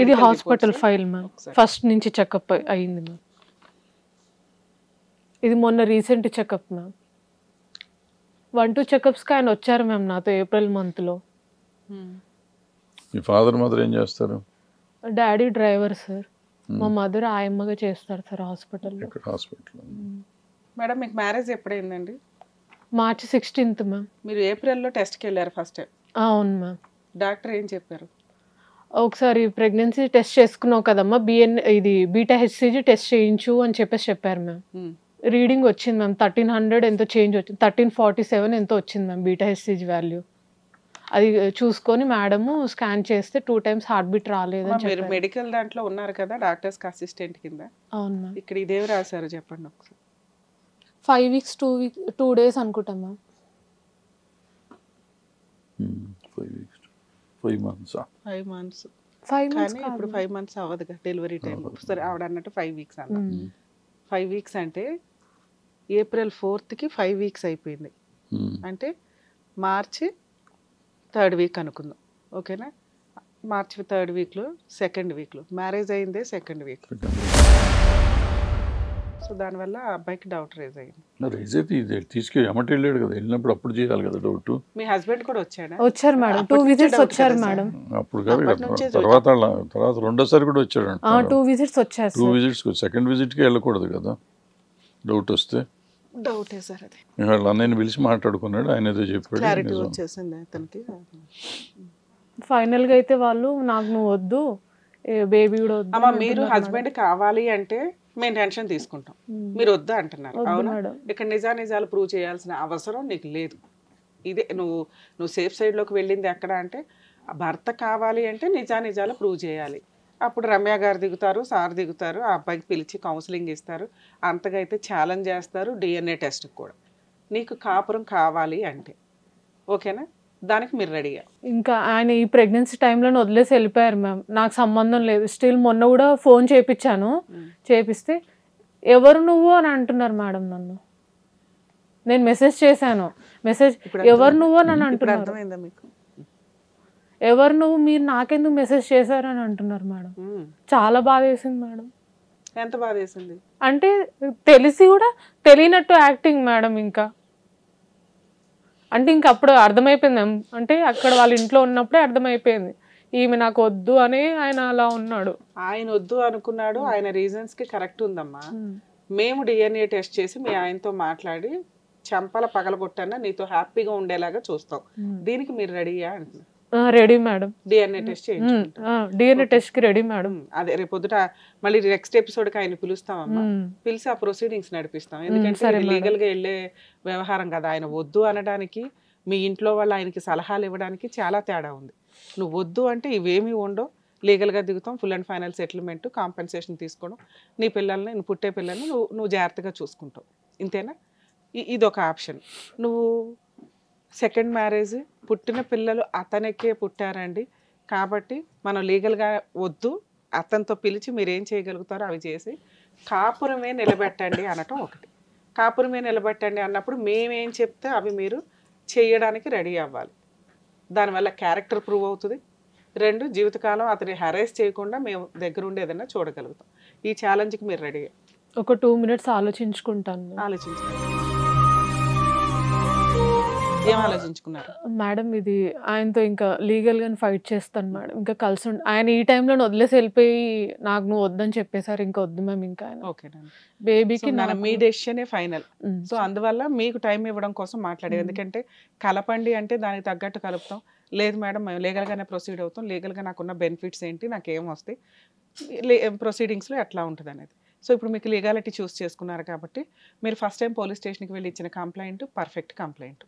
ఇది హాస్పిటల్ ఫైల్ మ్యామ్, ఫస్ట్ నుంచి చెకప్ అయింది మ్యామ్. ఇది మొన్న రీసెంట్ చెకప్ మ్యామ్. 1-2 చెకప్స్కి ఆయన వచ్చారు మ్యామ్ నాతో ఏప్రిల్ మంత్లో. మీ ఫాదర్ మదర్ ఏం చేస్తారు? డాడీ డ్రైవర్ సార్, మా మదర్ ఆయమ్మగా చేస్తారు సార్ హాస్పిటల్లో. హాస్పిటల్. మేడం మీకు మ్యారేజ్ ఎప్పుడైందండి? మార్చి 16th మ్యామ్. మీరు ఏప్రిల్లో టెస్ట్కి వెళ్ళారు ఫస్ట్ టైం? అవును మ్యామ్. డాక్టర్ ఏం చెప్పారు? ఒకసారి ప్రెగ్నెన్సీ టెస్ట్ చేసుకున్నావు కదమ్మా, ఇది బీటా హెచ్సిజీ టెస్ట్ చేయించు అని చెప్పారు మ్యామ్. రీడింగ్ వచ్చింది మ్యామ్, 1300 ఎంతో చేంజ్ వచ్చింది, 1347 ఎంతో వచ్చింది మ్యామ్ బీటా హెచ్సిజీ వాల్యూ. అది చూసుకొని మేడము స్కాన్ చేస్తే 2 times హార్ట్ బీట్ రాలేదని. మీరు మెడికల్ దాంట్లో ఉన్నారు కదా డాక్టర్స్కి అసిస్టెంట్ కింద? అవును మ్యామ్. ఇక్కడ ఇదేవి రాశారు చెప్పండి ఒకసారి. 5 weeks 2 days అనుకుంటాం మ్యామ్. 5 months. 5 months. 5 months కానీ ఇప్పుడు 5 months అవ్వదుగా డెలివరీ టైం. సరే ఆవిడ అన్నట్టు 5 weeks అన్న. 5 weeks అంటే ఏప్రిల్ 4th 5 weeks అయిపోయింది. అంటే మార్చి 3rd week అనుకుందాం, ఓకేనా? మార్చి 3rd weekలో 2nd weekలో మ్యారేజ్ అయిందే 2nd week. సో దానివల్ల ఆ అబ్బాయికి డౌట్ రేజ్ అయింది. రేజ్ అయితే ఇది తీసుకెళ్ళి అమ్మటి వెళ్ళాడు కదా, వెళ్ళినప్పుడు అప్పుడు చేయాలి కదా డౌట్. మీ హస్బెండ్ కూడా వచ్చాడా? వచ్చారు మేడం, 2 visits వచ్చారు మేడం. అప్పుడు కాదు, తర్వాత రెండోసారి కూడా వచ్చాడు. 2 visits వచ్చారు. 2 visits, సెకండ్ విజిట్కి వెళ్ళకూడదు కదా డౌట్ వస్తే. డౌటే సార్ అది. వాళ్ళ అన్నయ్యని పిలిచి మాట్లాడుకున్నాడు, ఆయన ఏదో చెప్పాడు, క్లారిటీ వచ్చేసింది అతనికి. ఫైనల్గా అయితే వాళ్ళు నాకు నువ్వు వద్దు, బేబీ కూడా వద్దు. అమ్మ మీరు హస్బెండ్ కావాలి అంటే మేము టెన్షన్ తీసుకుంటాం, మీరు వద్దా అంటున్నారు. అవునా? ఇక్కడ నిజాలు ప్రూవ్ చేయాల్సిన అవసరం నీకు లేదు. ఇదే నువ్వు సేఫ్ సైడ్లోకి వెళ్ళింది ఎక్కడ అంటే, భర్త కావాలి అంటే నిజాలు ప్రూవ్ చేయాలి. అప్పుడు రమ్య గారు దిగుతారు, సార్ దిగుతారు, ఆ అబ్బాయికి పిలిచి కౌన్సిలింగ్ ఇస్తారు, అంతగా అయితే ఛాలెంజ్ చేస్తారు, DNA టెస్ట్కి కూడా. నీకు కాపురం కావాలి అంటే ఓకేనా, దానికి మీరు రెడీగా. ఇంకా ఆయన ఈ ప్రెగ్నెన్సీ టైంలో వదిలేసి వెళ్ళిపోయారు మ్యామ్, నాకు సంబంధం లేదు. స్టిల్ మొన్న కూడా ఫోన్ చేయించాను, చేపిస్తే ఎవరు నువ్వు అని అంటున్నారు మేడం నన్ను. నేను మెసేజ్ చేశాను, ఎవరు నువ్వు అని అంటున్నారు. అర్థమైందా మీకు? ఎవరు నువ్వు, మీరు నాకెందుకు మెసేజ్ చేశారని అంటున్నారు మేడం. చాలా బాధ వేసింది మేడం. ఎంత బాధ వేసింది అంటే తెలిసి కూడా తెలియనట్టు యాక్టింగ్ మేడం. ఇంకా అంటే ఇంక అప్పుడు అర్థమైపోయింది, అంటే అక్కడ వాళ్ళ ఇంట్లో ఉన్నప్పుడే అర్థమైపోయింది ఈమె నాకు వద్దు అని. ఆయన అలా ఉన్నాడు, ఆయన వద్దు అనుకున్నాడు, ఆయన రీజన్స్కి కరెక్ట్ ఉందమ్మా. మేము DNA టెస్ట్ చేసి మీ ఆయనతో మాట్లాడి చంపల పగలగొట్టన్నా నీతో హ్యాపీగా ఉండేలాగా చూస్తాం. దీనికి మీరు రెడీయా అంటున్నా? Ready madam. DNA టెస్ట్ చేయించుకుంటాం. DNA టెస్ట్ కి రెడీ మేడం. అదే రేపు పొద్దుట మళ్ళీ నెక్స్ట్ ఎపిసోడ్కి ఆయన పిలుస్తామమ్మా, పిలిచి ఆ ప్రొసీడింగ్స్ నడిపిస్తాం. ఎందుకంటే లీగల్గా వెళ్ళే వ్యవహారం కదా. ఆయన వద్దు అనడానికి, మీ ఇంట్లో వాళ్ళు ఆయనకి సలహాలు ఇవ్వడానికి చాలా తేడా ఉంది. నువ్వు వద్దు అంటే ఇవేమీ ఉండవు, లీగల్గా దిగుతాం, full and final settlement, compensation తీసుకోవడం, నీ పిల్లల్ని, నువ్వు పుట్టే పిల్లల్ని నువ్వు జాగ్రత్తగా చూసుకుంటావు, ఇంతేనా? ఇది ఒక ఆప్షన్. నువ్వు సెకండ్ మ్యారేజ్, పుట్టిన పిల్లలు అతనికే పుట్టారండి కాబట్టి మనం లీగల్గా వద్దు, అతనితో పిలిచి మీరు ఏం చేయగలుగుతారో అవి చేసి కాపురమే నిలబెట్టండి అనటం ఒకటి. కాపురమే నిలబెట్టండి అన్నప్పుడు మేమేం చెప్తే అవి మీరు చేయడానికి రెడీ అవ్వాలి. దానివల్ల క్యారెక్టర్ ప్రూవ్ అవుతుంది. 2 జీవితకాలం అతని హెరాస్ చేయకుండా మేము దగ్గర ఉండి ఏదైనా చూడగలుగుతాం. ఈ ఛాలెంజ్కి మీరు రెడీ? ఒక 2 minutes ఆలోచించుకుంటాను. ఆలోచించండి. ఏం ఆలోచించుకున్నారు మేడం? ఇది ఆయనతో ఇంకా లీగల్ గాని ఫైట్ చేస్తాను మేడం. ఇంకా కలిసి ఆయన ఈ టైంలో వదిలేసి వెళ్ళిపోయి నాకు నువ్వు వద్దని చెప్పేసారు. ఇంకా వద్దు మ్యామ్. ఇంకా బేబీకి మీ డెసిషనే ఫైనల్. సో అందువల్ల మీకు టైం ఇవ్వడం కోసం మాట్లాడేది. ఎందుకంటే కలపండి అంటే దానికి తగ్గట్టు కలుపుతాం. లేదు మేడం మేము లీగల్గానే ప్రొసీడ్ అవుతాం, లీగల్గా నాకున్న బెనిఫిట్స్ ఏంటి, నాకేం వస్తాయి, ప్రొసీడింగ్స్లో ఎట్లా ఉంటుంది అనేది. సో ఇప్పుడు మీకు లీగాలిటీ చూస్ చేసుకున్నారు కాబట్టి మీరు ఫస్ట్ టైం పోలీస్ స్టేషన్కి వెళ్ళి ఇచ్చిన కంప్లైంట్ పర్ఫెక్ట్ కంప్లైంట్.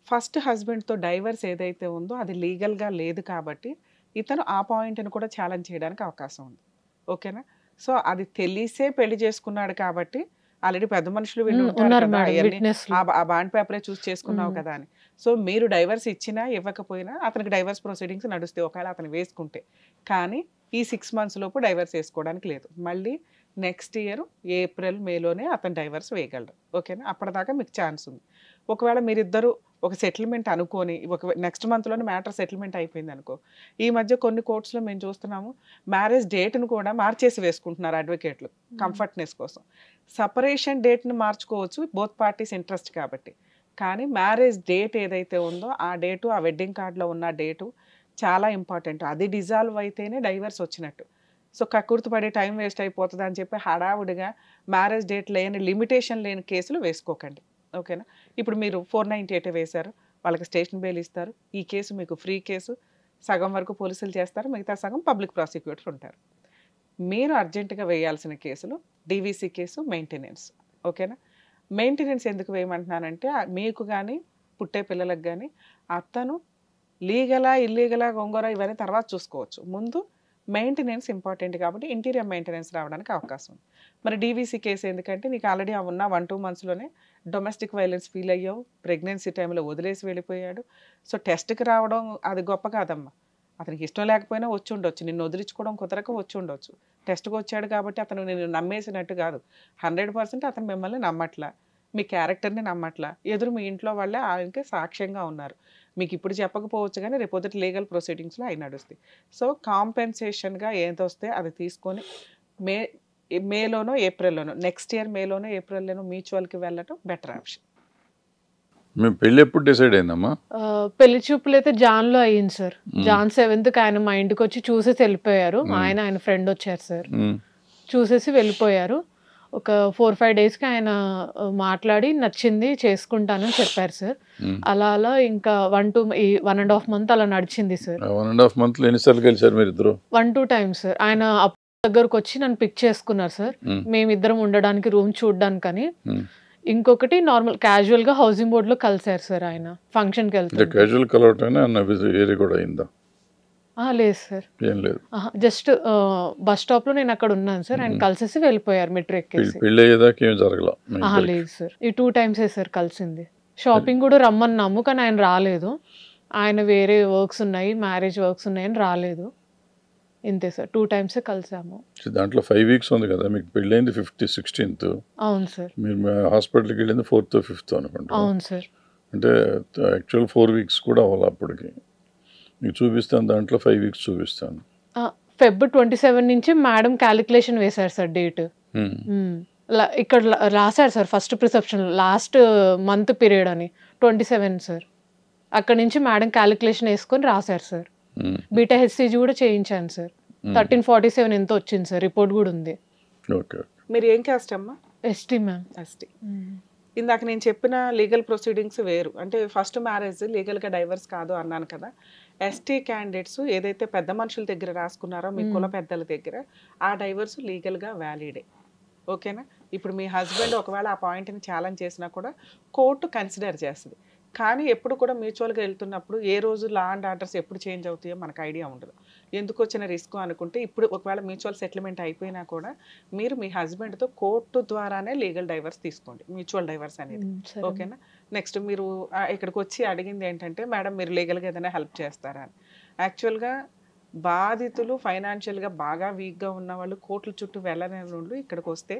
ఫస్ట్ హస్బెండ్తో డైవర్స్ ఏదైతే ఉందో అది లీగల్గా లేదు కాబట్టి ఇతను ఆ పాయింట్ని కూడా ఛాలెంజ్ చేయడానికి అవకాశం ఉంది, ఓకేనా? సో అది తెలిసే పెళ్లి చేసుకున్నాడు కాబట్టి ఆల్రెడీ పెద్ద మనుషులు వీళ్ళు ఉంటారు కదా, ఆ బాండ్ పేపరే చూస్ చేసుకున్నావు కదా అని. సో మీరు డైవర్స్ ఇచ్చినా ఇవ్వకపోయినా అతనికి డైవర్స్ ప్రొసీడింగ్స్ నడుస్తాయి ఒకవేళ అతను వేసుకుంటే. కానీ ఈ 6 months లోపు డైవర్స్ వేసుకోవడానికి లేదు. మళ్ళీ నెక్స్ట్ ఇయర్ ఏప్రిల్ మేలోనే అతను డైవర్స్ వేయగలడు, ఓకేనా? అప్పటిదాకా మీకు ఛాన్స్ ఉంది. ఒకవేళ మీరిద్దరు ఒక సెటిల్మెంట్ అనుకోని నెక్స్ట్ మంత్లోనే మ్యాటర్ సెటిల్మెంట్ అయిపోయింది అనుకో, ఈ మధ్య కొన్ని కోర్ట్స్లో మేము చూస్తున్నాము మ్యారేజ్ డేట్ను కూడా మార్చేసి వేసుకుంటున్నారు అడ్వకేట్లు కంఫర్ట్నెస్ కోసం. సపరేషన్ డేట్ని మార్చుకోవచ్చు బోత్ పార్టీస్ ఇంట్రెస్ట్ కాబట్టి, కానీ మ్యారేజ్ డేట్ ఏదైతే ఉందో ఆ డేటు, ఆ వెడ్డింగ్ కార్డ్లో ఉన్న డేటు చాలా ఇంపార్టెంట్. అది డిజాల్వ్ అయితేనే డైవర్స్ వచ్చినట్టు. సో కక్కుర్తి పడే టైం వేస్ట్ అయిపోతుంది అని చెప్పి హడావుడిగా మ్యారేజ్ డేట్ లేని లిమిటేషన్ లేని కేసులు వేసుకోకండి. ఓకేనా? ఇప్పుడు మీరు 498 వేశారు, వాళ్ళకి స్టేషన్ బెయిల్ ఇస్తారు. ఈ కేసు మీకు ఫ్రీ కేసు, సగం వరకు పోలీసులు చేస్తారు, మిగతా సగం పబ్లిక్ ప్రాసిక్యూటర్ ఉంటారు. మీరు అర్జెంటుగా వేయాల్సిన కేసులు డీవీసీ కేసు, మెయింటెనెన్స్. ఓకేనా? మెయింటెనెన్స్ ఎందుకు వేయమంటున్నానంటే మీకు కానీ పుట్టే పిల్లలకు కానీ అతను లీగలా ఇల్లీగలా గొంగోరా ఇవన్నీ తర్వాత చూసుకోవచ్చు. ముందు మెయింటెనెన్స్ ఇంపార్టెంట్ కాబట్టి ఇంటీరియర్ మెయింటెనెన్స్ రావడానికి అవకాశం ఉంది. మరి డీవీసీ కేసు ఎందుకంటే నీకు ఆల్రెడీ ఉన్న 1-2 మంత్స్లోనే డొమెస్టిక్ వైలెన్స్ ఫీల్ అయ్యావు, ప్రెగ్నెన్సీ టైంలో వదిలేసి వెళ్ళిపోయాడు. సో టెస్ట్కి రావడం అది గొప్ప కాదమ్మా. అతనికి ఇష్టం లేకపోయినా వచ్చి ఉండొచ్చు, నిన్ను వదిలించుకోవడం కుదరక వచ్చి ఉండొచ్చు. టెస్ట్కి వచ్చాడు కాబట్టి అతను నిన్ను నమ్మేసినట్టు కాదు. 100% అతను మిమ్మల్ని నమ్మట్లా, మీ క్యారెక్టర్ని నమ్మట్లా. ఎదురు మీ ఇంట్లో వాళ్ళే ఆయనకి సాక్ష్యంగా ఉన్నారు. మీకు ఇప్పుడు చెప్పకపోవచ్చు కానీ రేపొద్దుట లీగల్ ప్రొసీడింగ్స్లో అవి నడుస్తాయి. సో కాంపెన్సేషన్గా ఏది వస్తే అది తీసుకొని మేలోనో ఏప్రిల్లోనో, నెక్స్ట్ ఇయర్ మేలోనో ఏప్రిల్లోనో మ్యూచువల్కి వెళ్ళటం బెటర్ ఆప్షన్. మేము పెళ్ళి ఎప్పుడు డిసైడ్ అయిందమ్మా? పెళ్లి చూపులు అయితే జాన్లో అయ్యింది సార్. జాన్ 7th ఆయన మా ఇంటికి వచ్చి చూసేసి వెళ్ళిపోయారు. ఆయన ఫ్రెండ్ వచ్చారు సార్, చూసేసి వెళ్ళిపోయారు. ఒక 4-5 డేస్కి ఆయన మాట్లాడి నచ్చింది చేసుకుంటానని చెప్పారు సార్. అలా అలా ఇంకా 1-1.5 month అలా నడిచింది సార్. 1.5 monthలో ఎన్నిసార్లు కలిసారు మీరు ఇద్దరు? 1-2 times సార్. ఆయన దగ్గరకు వచ్చి నన్ను పిక్ చేసుకున్నారు సార్, మేమిద్దరం ఉండడానికి రూమ్ చూడడానికని. ఇంకొకటి నార్మల్ క్యాజువల్ గా హౌసింగ్ బోర్డ్ లో కలిసారు సార్. ఆయన ఫంక్షన్ కి వెళ్తారు. క్యాజువల్ కలవటం కూడా అయిందా? లేదు సార్, ఏం లేదు. జస్ట్ బస్ స్టాప్ లో నేను అక్కడ ఉన్నాను సార్. ఆయన కలిసేసి వెళ్ళిపోయారు మెట్రో ఎక్కేసి. పెళ్లి అయ్యేదాకా ఏం జరగలా? లేదు సార్, ఈ 2 times సార్ కలిసింది. షాపింగ్ కూడా రమ్మన్నాము కానీ ఆయన రాలేదు. ఆయన వేరే వర్క్స్ ఉన్నాయి, మ్యారేజ్ వర్క్స్ ఉన్నాయని రాలేదు. ఇంతే సార్, 2 times కలిసాము. దాంట్లో 5 weeks ఉంది కదా, మీకు పెళ్ళైంది 16th. అవును సార్. మీరు హాస్పిటల్కి వెళ్ళింది 4th or 5th అనుకుంటా. అవును సార్. అంటే యాక్చువల్ 4 weeks కూడా అవ్వాలి. అప్పటికి మీకు చూపిస్తాను, దాంట్లో 5 weeks చూపిస్తాను. Feb 27 నుంచి మేడం క్యాలిక్యులేషన్ వేశారు సార్ డేట్. ఇక్కడ రాశారు sir first perception last month period అని 27 సార్. అక్కడ నుంచి మేడం క్యాలిక్యులేషన్ వేసుకొని రాశారు సార్. బీటా హెచ్సిజీ కూడా చేయించాను సార్. 1347 ఎంతో వచ్చింది సార్, రిపోర్ట్ కూడా ఉంది. మీరు ఏం కాస్ట్ అమ్మా? ST ma'am. ఎస్టీ. ఇందాక నేను చెప్పిన లీగల్ ప్రొసీడింగ్స్ వేరు. అంటే ఫస్ట్ మ్యారేజ్ లీగల్గా డైవర్స్ కాదు అన్నాను కదా. ఎస్టీ క్యాండిడేట్స్ ఏదైతే పెద్ద మనుషుల దగ్గర రాసుకున్నారో మీ కుల పెద్దల దగ్గర, ఆ డైవర్స్ లీగల్గా వ్యాలిడే. ఓకేనా? ఇప్పుడు మీ హస్బెండ్ ఒకవేళ ఆ పాయింట్ని ఛాలెంజ్ చేసినా కూడా కోర్టు కన్సిడర్ చేస్తుంది. కానీ ఎప్పుడు కూడా మ్యూచువల్గా వెళ్తున్నప్పుడు ఏ రోజు లా అండ్ ఆర్డర్స్ ఎప్పుడు చేంజ్ అవుతాయో మనకు ఐడియా ఉండదు. ఎందుకు వచ్చిన రిస్క్ అనుకుంటే ఇప్పుడు ఒకవేళ మ్యూచువల్ సెటిల్మెంట్ అయిపోయినా కూడా మీరు మీ హస్బెండ్తో కోర్టు ద్వారానే లీగల్ డైవర్స్ తీసుకోండి, మ్యూచువల్ డైవర్స్ అనేది. ఓకేనా? నెక్స్ట్ మీరు ఇక్కడికి వచ్చి అడిగింది ఏంటంటే మేడం మీరు లీగల్గా ఏదైనా హెల్ప్ చేస్తారా అని. యాక్చువల్గా బాధితులు ఫైనాన్షియల్గా బాగా వీక్గా ఉన్న వాళ్ళు కోర్టుల చుట్టూ వెళ్ళని వాళ్ళు ఇక్కడికి వస్తే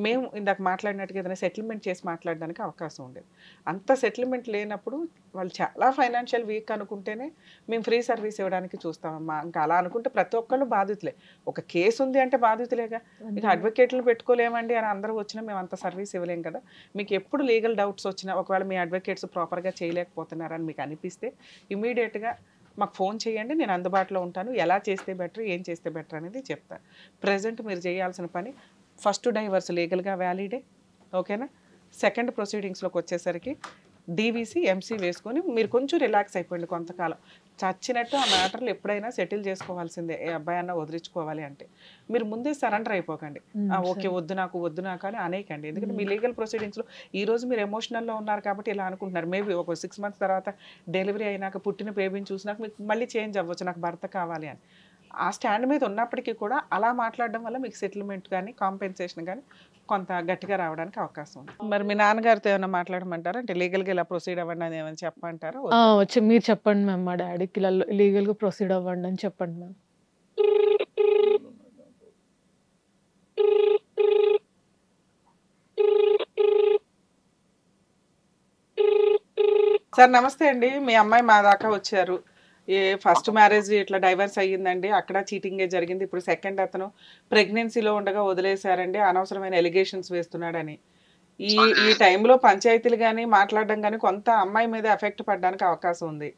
మేము ఇందాక మాట్లాడినట్టుగా ఏదైనా సెటిల్మెంట్ చేసి మాట్లాడడానికి అవకాశం ఉండేది. అంత సెటిల్మెంట్ లేనప్పుడు వాళ్ళు చాలా ఫైనాన్షియల్ వీక్ అనుకుంటేనే మేము ఫ్రీ సర్వీస్ ఇవ్వడానికి చూస్తామమ్మా. ఇంకా అలా అనుకుంటే ప్రతి ఒక్కళ్ళు బాధితులే. ఒక కేసు ఉంది అంటే బాధితులేగా. ఇక అడ్వకేట్లు పెట్టుకోలేమండి అని అందరూ వచ్చినా మేము అంత సర్వీస్ ఇవ్వలేం కదా. మీకు ఎప్పుడు లీగల్ డౌట్స్ వచ్చినా ఒకవేళ మీ అడ్వకేట్స్ ప్రాపర్గా చేయలేకపోతున్నారని మీకు అనిపిస్తే ఇమీడియట్గా మాకు ఫోన్ చేయండి, నేను అందుబాటులో ఉంటాను. ఎలా చేస్తే బెటర్, ఏం చేస్తే బెటర్ అనేది చెప్తాను. ప్రజెంట్ మీరు చేయాల్సిన పని ఫస్ట్ డైవర్స్ లీగల్గా వ్యాలిడే. ఓకేనా? సెకండ్ ప్రొసీడింగ్స్లోకి వచ్చేసరికి డీవీసీ ఎంసీ వేసుకొని మీరు కొంచెం రిలాక్స్ అయిపోయింది కొంతకాలం. చచ్చినట్టు ఆ మ్యాటర్లు ఎప్పుడైనా సెటిల్ చేసుకోవాల్సిందే. ఏ అబ్బాయి అన్న వదిలించుకోవాలి అంటే మీరు ముందే సరెండర్ అయిపోకండి. ఓకే వద్దు నాకు అని అనేకండి. ఎందుకంటే మీ లీగల్ ప్రొసీడింగ్స్లో ఈరోజు మీరు ఎమోషనల్లో ఉన్నారు కాబట్టి ఇలా అనుకుంటున్నారు. మేబీ ఒక 6 months తర్వాత డెలివరీ అయినాక పుట్టిన బేబీని చూసినాక మీకు మళ్ళీ చేంజ్ అవ్వచ్చు, నాకు భర్త కావాలి అని. ఆ స్టాండ్ మీద ఉన్నప్పటికీ కూడా అలా మాట్లాడడం వల్ల మీకు సెటిల్మెంట్ కానీ కాంపెన్సేషన్ కానీ కొంత గట్టిగా రావడానికి అవకాశం ఉంది. మరి మీ నాన్నగారితో ఏమైనా మాట్లాడమంటారా? అంటే లీగల్గా ఇలా ప్రొసీడ్ అవ్వండి అని ఏమైనా చెప్పమంటారా? వచ్చి మీరు చెప్పండి మ్యామ్, మా డాడీకి ఇలా లీగల్గా ప్రొసీడ్ అవ్వండి అని చెప్పండి మ్యామ్. సార్ నమస్తే అండి. మీ అమ్మాయి మా దాకా వచ్చారు. ఫస్ట్ మ్యారేజ్ ఇట్లా డైవర్స్ అయ్యిందండి, అక్కడ చీటింగే జరిగింది. ఇప్పుడు సెకండ్ అతను ప్రెగ్నెన్సీలో ఉండగా వదిలేశారండి, అనవసరమైన ఎలిగేషన్స్ వేస్తున్నాడని. ఈ ఈ టైంలో పంచాయతీలు కానీ మాట్లాడడం కానీ కొంత అమ్మాయి మీద ఎఫెక్ట్ పడడానికి అవకాశం ఉంది.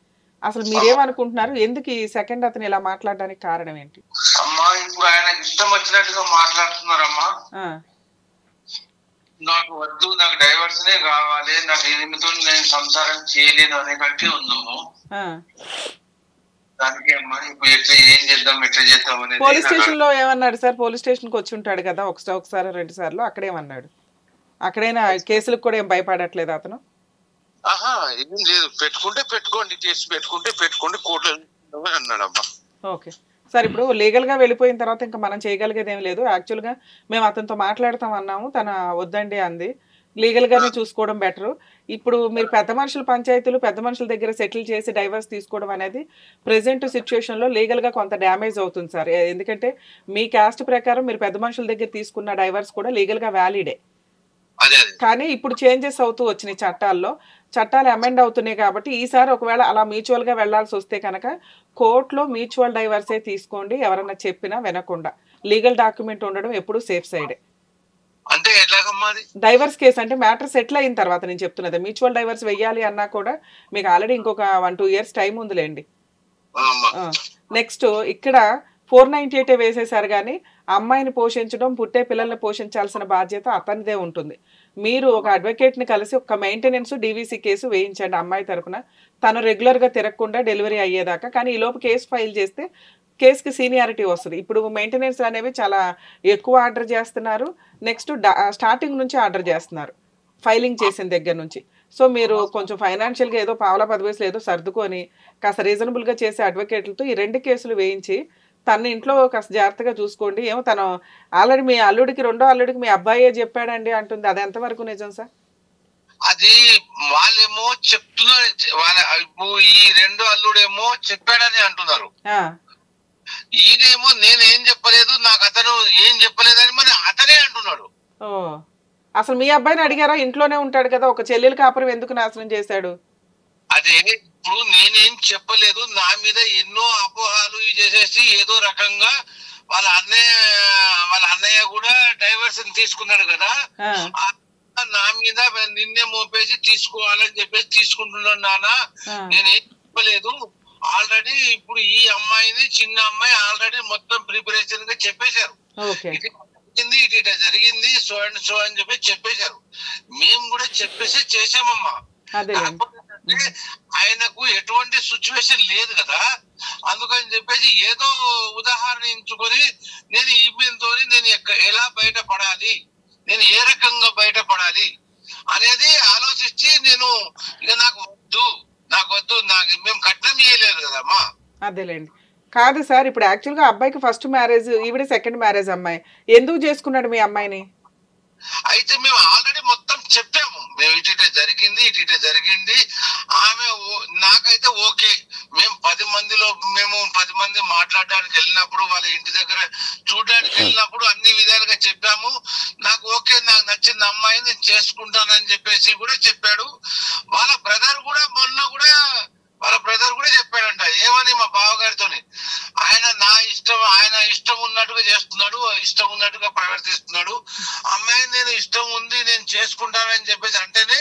అసలు మీరేమనుకుంటున్నారు? ఎందుకు ఈ సెకండ్ అతను ఇలా మాట్లాడడానికి కారణం ఏంటి? అమ్మా ఇప్పుడు ఆయన ఇష్టం వచ్చినట్టుగా మాట్లాడుతున్నారమ్మా. నాకు వద్దు, నాకు డైవర్స్నే కావాలి, నాకు ఈమెతో నేను సంసారం చేయలేను అనే కంటే ఉందాము. దానికి అమ్మా ఇప్పుడు ఎట్లా ఏం చేద్దాం, ఎట్లా చేద్దాం అనేది. పోలీస్ స్టేషన్ లో ఏమన్నాడు సార్? పోలీస్ స్టేషన్ కి వచ్చి ఉంటాడు కదా ఒకసారి 2 సార్లు, అక్కడేమన్నాడు? అక్కడైనా కేసులకు కూడా ఏం భయపడట్లేదు అతను? ఏం లేదు, పెట్టుకుంటే పెట్టుకోండి, కేసు పెట్టుకుంటే పెట్టుకోండి, కోర్టులో అన్నాడమ్మా. ఓకే సార్, ఇప్పుడు లీగల్ గా వెళ్ళిపోయిన తర్వాత ఇంకా మనం చేయగలిగేది ఏం లేదు. యాక్చువల్ గా మేము అతనితో మాట్లాడతాం అన్నాము, తన వద్దండి అంది. లీగల్ గానే చూసుకోవడం బెటర్. ఇప్పుడు మీరు పెద్ద మనుషుల పంచాయతీలు పెద్ద మనుషుల దగ్గర సెటిల్ చేసి డైవర్స్ తీసుకోవడం అనేది ప్రెసెంట్ సిచ్యువేషన్ లో లీగల్ గా కొంత డ్యామేజ్ అవుతుంది సార్. ఎందుకంటే మీ క్యాస్ట్ ప్రకారం మీరు పెద్ద మనుషుల దగ్గర తీసుకున్న డైవర్స్ కూడా లీగల్ గా వ్యాలిడే. కానీ ఇప్పుడు చేంజెస్ అవుతూ వచ్చినాయి చట్టాలు అమెండ్ అవుతున్నాయి కాబట్టి ఈసారి ఒకవేళ అలా మ్యూచువల్ గా వెళ్లాల్సి వస్తే కనుక కోర్టులో మ్యూచువల్ డైవర్సే తీసుకోండి. ఎవరన్నా చెప్పినా వినకుండా లీగల్ డాక్యుమెంట్ ఉండడం ఎప్పుడు సేఫ్ సైడే. అంటే డైవర్స్ కేసు అంటే మ్యాటర్ సెటిల్ అయిన తర్వాత నేను చెప్తున్నది. మ్యూచువల్ డైవర్స్ వెయ్యాలి అన్నా కూడా మీకు ఆల్రెడీ ఇంకొక 1-2 ఇయర్స్ టైం ఉందిలేండి. నెక్స్ట్ ఇక్కడ 498 వేసేసారు కానీ అమ్మాయిని పోషించడం, పుట్టే పిల్లల్ని పోషించాల్సిన బాధ్యత అతనిదే ఉంటుంది. మీరు ఒక అడ్వకేట్ని కలిసి ఒక మెయింటెనెన్స్ డీవీసీ కేసు వేయించండి అమ్మాయి తరపున, తను రెగ్యులర్గా తిరగకుండా డెలివరీ అయ్యేదాకా. కానీ ఈలోపు కేసు ఫైల్ చేస్తే కేసుకి సీనియారిటీ వస్తుంది. ఇప్పుడు మెయింటెనెన్స్ అనేవి చాలా ఎక్కువ ఆర్డర్ చేస్తున్నారు. నెక్స్ట్ స్టార్టింగ్ నుంచి ఆర్డర్ చేస్తున్నారు ఫైలింగ్ చేసిన దగ్గర నుంచి. సో మీరు కొంచెం ఫైనాన్షియల్గా ఏదో పావలా 10 పైసలు ఏదో సర్దుకొని కాస్త రీజనబుల్గా చేసే అడ్వకేట్లతో ఈ 2 కేసులు వేయించి తన ఇంట్లో కాస్త జాగ్రత్తగా చూసుకోండి. ఏమో తను ఆల్రెడీ మీ అల్లుడికి, రెండో అల్లుడికి మీ అబ్బాయే చెప్పాడండి అంటుంది. అది ఎంతవరకు నిజం సార్? అది వాళ్ళేమో చెప్తున్నారు, ఈ 2 అల్లుడేమో చెప్పాడని అంటున్నారు, ఈయనేమో నేనేం చెప్పలేదు, నాకు అతను ఏం చెప్పలేదని మరి అతనే అంటున్నాడు. అసలు మీ అబ్బాయిని అడిగారా? ఇంట్లోనే ఉంటాడు కదా, ఒక చెల్లెలు కాపురం ఎందుకు నాశనం చేశాడు? అదే ఇప్పుడు నేనేం చెప్పలేదు, నా మీద ఎన్నో అపోహాలు చేసేసి ఏదో రకంగా వాళ్ళ అన్నయ్య కూడా డైవర్స్ తీసుకున్నాడు కదా, నా మీద నిన్నే మోపేసి తీసుకోవాలని చెప్పేసి తీసుకుంటున్నాడు నాన్న, నేనేం చెప్పలేదు. ఆల్రెడీ ఇప్పుడు ఈ అమ్మాయిని, చిన్న అమ్మాయి ఆల్రెడీ మొత్తం ప్రిపరేషన్ గా చెప్పేశారు, ఇటు జరిగింది సో అండ్ సో అని చెప్పి చెప్పేశారు. మేము కూడా చెప్పేసి చేసామమ్మా. ఆయనకు ఎటువంటి సిచ్యువేషన్ లేదు కదా, అందుకని చెప్పేసి ఏదో ఉదాహరణ ఎంచుకొని నేను ఈమెతో నేను ఎలా బయటపడాలి, నేను ఏ రకంగా బయటపడాలి అనేది ఆలోచించి నేను ఇక నాకు వద్దు మేము కట్నం చేయలేదు కదమ్మా. అదేలేండి. కాదు సార్, ఇప్పుడు యాక్చువల్గా అబ్బాయికి ఫస్ట్ మ్యారేజ్, ఈవిడ సెకండ్ మ్యారేజ్. అమ్మాయి ఎందుకు చేసుకున్నాడు మీ అమ్మాయిని? అయితే మేము ఆల్రెడీ మొత్తం చెప్పాము, మేము ఇటు జరిగింది ఆమె నాకైతే ఓకే. మేము 10 మంది మాట్లాడడానికి వెళ్ళినప్పుడు, వాళ్ళ ఇంటి దగ్గర చూడడానికి వెళ్ళినప్పుడు అన్ని విధాలుగా చెప్పాము. నాకు ఓకే, నాకు నచ్చిన అమ్మాయిని నేను చేసుకుంటానని చెప్పేసి కూడా చెప్పాడు. వాళ్ళ బ్రదర్ కూడా చెప్పాడంట. ఏమని? మా బావగారితో ఆయన ఇష్టం ఉన్నట్టుగా చేస్తున్నాడు, ఇష్టం ఉన్నట్టుగా ప్రవర్తిస్తున్నాడు, అమ్మాయిని నేను ఇష్టం ఉంది నేను చేసుకుంటానని చెప్పేసి అంటేనే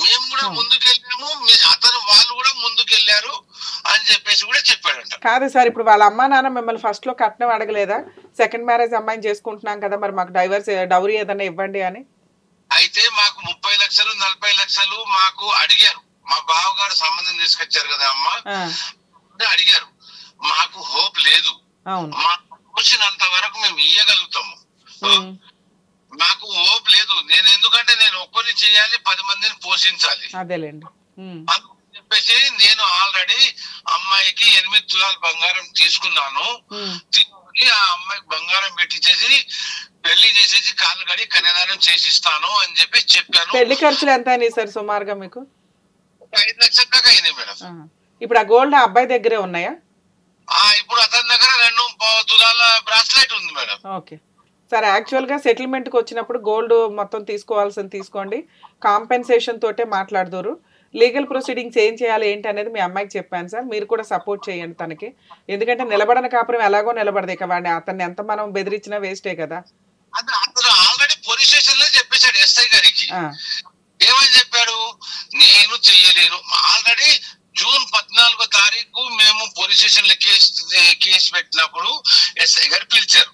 మేము కూడా ముందుకెళ్ళాము, వాళ్ళు కూడా ముందుకెళ్ళారు అని చెప్పేసి కూడా చెప్పాడంట. కాదు సార్, ఇప్పుడు వాళ్ళ అమ్మా నాన్న మిమ్మల్ని ఫస్ట్ లో కట్నం అడగలేదా? సెకండ్ మ్యారేజ్ అమ్మాయిని చేసుకుంటున్నాం కదా, మరి మాకు డౌరీ ఏదన్నా ఇవ్వండి అని. అయితే మాకు 30 లక్షలు 40 లక్షలు మాకు అడిగారు. మా బావగారు సంబంధం తీసుకొచ్చారు కదా అమ్మ, అడిగారు. మాకు హోప్ లేదు, మాకు చూసినంత వరకు మేము ఇయ్యగలుగుతాము, మాకు హోప్ లేదు. ఎందుకంటే నేను ఒక్కరిని చేయాలి, 10 మందిని పోషించాలి. అందుకని చెప్పేసి నేను ఆల్రెడీ అమ్మాయికి 8 తులాల బంగారం తీసుకున్నాను. తీసుకుని ఆ అమ్మాయికి బంగారం పెట్టించేసి పెళ్లి చేసేసి కాలు గడి కన్యాదానం చేసిస్తాను అని చెప్పి చెప్పాను. పెళ్లి ఖర్చులు ఎంత అయినాయి సార్ సుమారుగా మీకు? 5 లక్షల దాకా అయింది మేడం. ఇప్పుడు ఆ గోల్డ్ అబ్బాయి దగ్గరే ఉన్నాయా? ఇప్పుడు అతని దగ్గర 2 తులాల బ్రాస్లెట్ ఉంది మేడం. ఓకే సార్, యాక్చువల్గా సెటిల్మెంట్కి వచ్చినప్పుడు గోల్డ్ మొత్తం తీసుకోవాల్సింది తీసుకోండి, కాంపెన్సేషన్ తోటే మాట్లాడదురు. లీగల్ ప్రొసీడింగ్స్ ఏం చేయాలి ఏంటి అనేది మీ అమ్మాయికి చెప్పాను సార్, మీరు కూడా సపోర్ట్ చేయండి తనకి. ఎందుకంటే నిలబడని కాపురం ఎలాగో నిలబడదు, ఇక వాడిని అతన్ని ఎంత మనం బెదిరించినా వేస్టే కదా. అతను ఆల్రెడీ పోలీస్ స్టేషన్ లో చెప్పేశాడు ఎస్ఐ గారికి. ఏమని చెప్పాడు, నేను చెయ్యలేను. ఆల్రెడీ జూన్ 14వ తారీఖు మేము పోలీస్ స్టేషన్ లో కేసు పెట్టినప్పుడు ఎస్ఐ గారు పిలిచారు.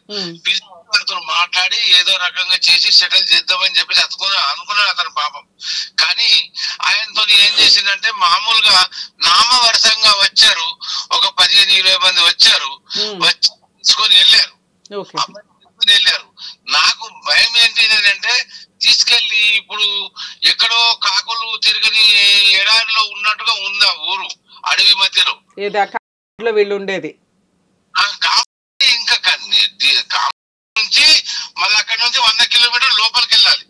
అతను మాట్లాడి ఏదో రకంగా చేసి సెటిల్ చేద్దామని చెప్పేసి అనుకున్నాడు అతను పాపం. కానీ ఆయనతో ఏం చేసిందంటే మామూలుగా నామవరసంగా వచ్చారు, ఒక 15-20 మంది వచ్చారు, వచ్చి తీసుకొని వెళ్ళారు. నాకు భయం ఏంటి అంటే తీసుకెళ్లి ఇప్పుడు ఎక్కడో కాకులు తిరగని ఎడారిలో ఉన్నట్టుగా ఉందా ఊరు, అడవి మధ్యలో వీళ్ళు ఉండేది. ఇంకా నుంచి మళ్ళీ అక్కడ నుంచి 100 కిలోమీటర్లు లోపలికి వెళ్ళాలి.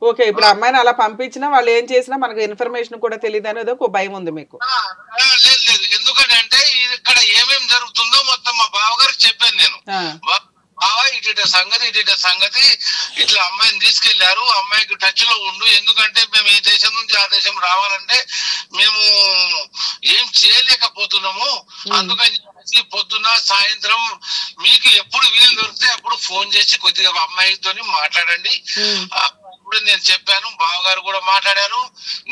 ఓకే, ఇప్పుడు అమ్మాయిని అలా పంపించినా వాళ్ళు ఏం చేసినా మనకు ఇన్ఫర్మేషన్ కూడా తెలియదు అనేది ఒక భయం ఉంది మీకు? లేదు లేదు, ఎందుకని అంటే ఇక్కడ ఏమేమి జరుగుతుందో మొత్తం మా బావగారికి చెప్పాను నేను. బావ ఇటు సంగతి ఇట్లా అమ్మాయిని తీసుకెళ్లారు, అమ్మాయికి టచ్ లో ఉండు, ఎందుకంటే మేము ఈ దేశం నుంచి ఆ దేశం రావాలంటే మేము ఏం చేయలేకపోతున్నాము, అందుకని చెప్పేసి పొద్దున సాయంత్రం మీకు ఎప్పుడు వీలు దొరికితే అప్పుడు ఫోన్ చేసి కొద్దిగా అమ్మాయితో మాట్లాడండి ఇప్పుడు నేను చెప్పాను. బావగారు కూడా మాట్లాడారు,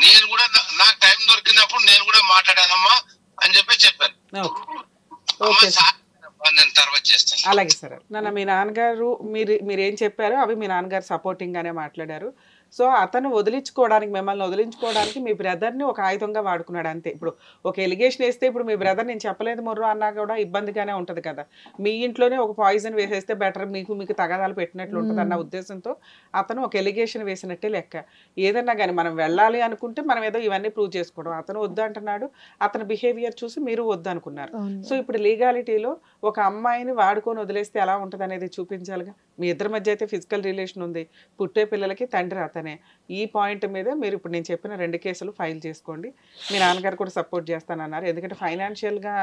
నేను కూడా నాకు టైం దొరికినప్పుడు నేను కూడా మాట్లాడానమ్మా అని చెప్పాను. నేను తర్వాత చేస్తాను. అలాగే సార్. మీ నాన్నగారు మీరేం చెప్పారో అవి మీ నాన్నగారు సపోర్టింగ్ గానే మాట్లాడారు. సో అతను మిమ్మల్ని వదిలించుకోవడానికి మీ బ్రదర్ని ఒక ఆయుధంగా వాడుకున్నాడు అంతే. ఇప్పుడు ఒక ఎలిగేషన్ వేస్తే ఇప్పుడు మీ బ్రదర్ నేను చెప్పలేదు మొర్రు అన్నా కూడా ఇబ్బందిగానే ఉంటుంది కదా. మీ ఇంట్లోనే ఒక పాయిజన్ వేసేస్తే బెటర్, మీకు తగాదాలు పెట్టినట్లు ఉంటుంది అన్న ఉద్దేశంతో అతను ఒక ఎలిగేషన్ వేసినట్టే లెక్క. ఏదన్నా కానీ మనం వెళ్ళాలి అనుకుంటే మనం ఏదో ఇవన్నీ ప్రూవ్ చేసుకోవడం, అతను వద్దు అంటున్నాడు, అతని బిహేవియర్ చూసి మీరు వద్దు అనుకున్నారు. సో ఇప్పుడు లీగాలిటీలో ఒక అమ్మాయిని వాడుకొని వదిలేస్తే ఎలా ఉంటుంది అనేది చూపించాలిగా. మీ ఇద్దరి మధ్య అయితే ఫిజికల్ రిలేషన్ ఉంది, పుట్టే పిల్లలకి తండ్రి అతనే. ఈ పాయింట్ మీద మీరు ఇప్పుడు నేను చెప్పిన 2 కేసులు ఫైల్ చేసుకోండి. మీ నాన్నగారు కూడా సపోర్ట్ చేస్తానన్నారు, ఎందుకంటే ఫైనాన్షియల్గా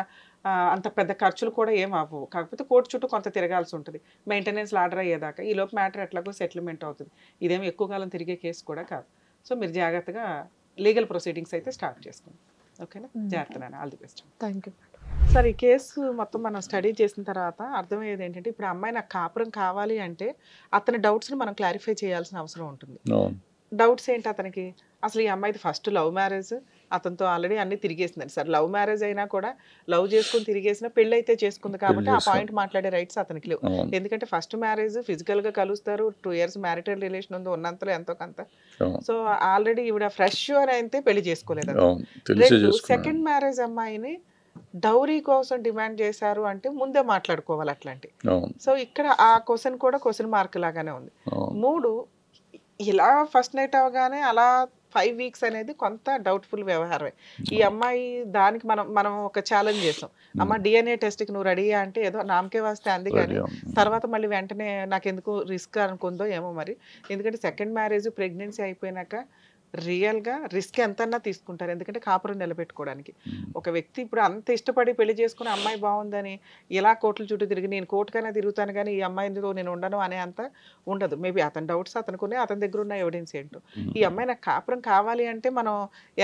అంత పెద్ద ఖర్చులు కూడా ఏం అవ్వవు. కాకపోతే కోర్టు చుట్టూ కొంత తిరగాల్సి ఉంటుంది మెయింటెనెన్స్ ఆర్డర్ అయ్యేదాకా. ఈ లోపు మ్యాటర్ ఎట్లాగో సెటిల్మెంట్ అవుతుంది, ఇదేమి ఎక్కువ కాలం తిరిగే కేసు కూడా కాదు. సో మీరు జాగ్రత్తగా లీగల్ ప్రొసీడింగ్స్ అయితే స్టార్ట్ చేసుకోండి. ఓకేనా? జాగ్రత్త. All the best. Thank you. Sir, ఈ కేసు మొత్తం మనం స్టడీ చేసిన తర్వాత అర్థమయ్యేది ఏంటంటే ఇప్పుడు అమ్మాయి నాకు కాపురం కావాలి అంటే అతని డౌట్స్ని మనం క్లారిఫై చేయాల్సిన అవసరం ఉంటుంది. డౌట్స్ ఏంటి అతనికి? అసలు ఈ అమ్మాయిది ఫస్ట్ లవ్ మ్యారేజ్, అతనితో ఆల్రెడీ అన్ని తిరిగేసిందండి. సార్, లవ్ మ్యారేజ్ అయినా కూడా లవ్ చేసుకుని తిరిగేసిన పెళ్ళి అయితే చేసుకుంది కాబట్టి ఆ పాయింట్ మాట్లాడే రైట్స్ అతనికి లేవు. ఎందుకంటే ఫస్ట్ మ్యారేజ్ ఫిజికల్గా కలుస్తారు, 2 years మ్యారిటల్ రిలేషన్ ఉంది, ఉన్నంతలో ఎంతో కొంత. సో ఆల్రెడీ ఈవిడ ఫ్రెష్ అని అయితే పెళ్లి చేసుకోలేదు. సెకండ్ మ్యారేజ్ అమ్మాయిని డౌరీ కోసం డిమాండ్ చేశారు అంటే ముందే మాట్లాడుకోవాలి అట్లాంటి. సో ఇక్కడ ఆ క్వశ్చన్ మార్క్ లాగానే ఉంది. 3 ఇలా ఫస్ట్ నైట్ అవగానే అలా 5 weeks అనేది కొంత డౌట్ఫుల్ వ్యవహారమే. ఈ అమ్మాయి దానికి మనం ఒక ఛాలెంజ్ చేసాం, అమ్మ DNA టెస్ట్కి నువ్వు రెడీయా అంటే ఏదో నామకే వస్తే అంది, కానీ తర్వాత మళ్ళీ వెంటనే నాకు ఎందుకు రిస్క్ అనుకుందో ఏమో మరి. ఎందుకంటే సెకండ్ మ్యారేజ్ ప్రెగ్నెన్సీ అయిపోయినాక రియల్గా రిస్క్ ఎంతన్నా తీసుకుంటారు, ఎందుకంటే కాపురం నిలబెట్టుకోవడానికి. ఒక వ్యక్తి ఇప్పుడు అంత ఇష్టపడి పెళ్లి చేసుకుని అమ్మాయి బాగుందని ఇలా కోర్టుల చుట్టూ తిరిగి నేను కోర్టుకైనా తిరుగుతాను కానీ ఈ అమ్మాయితో నేను ఉండను అనే అంత ఉండదు. మేబీ అతని డౌట్స్ అతనుకునే, అతని దగ్గర ఉన్న ఎవిడెన్స్ ఏంటో. ఈ అమ్మాయి నాకు కాపురం కావాలి అంటే మనం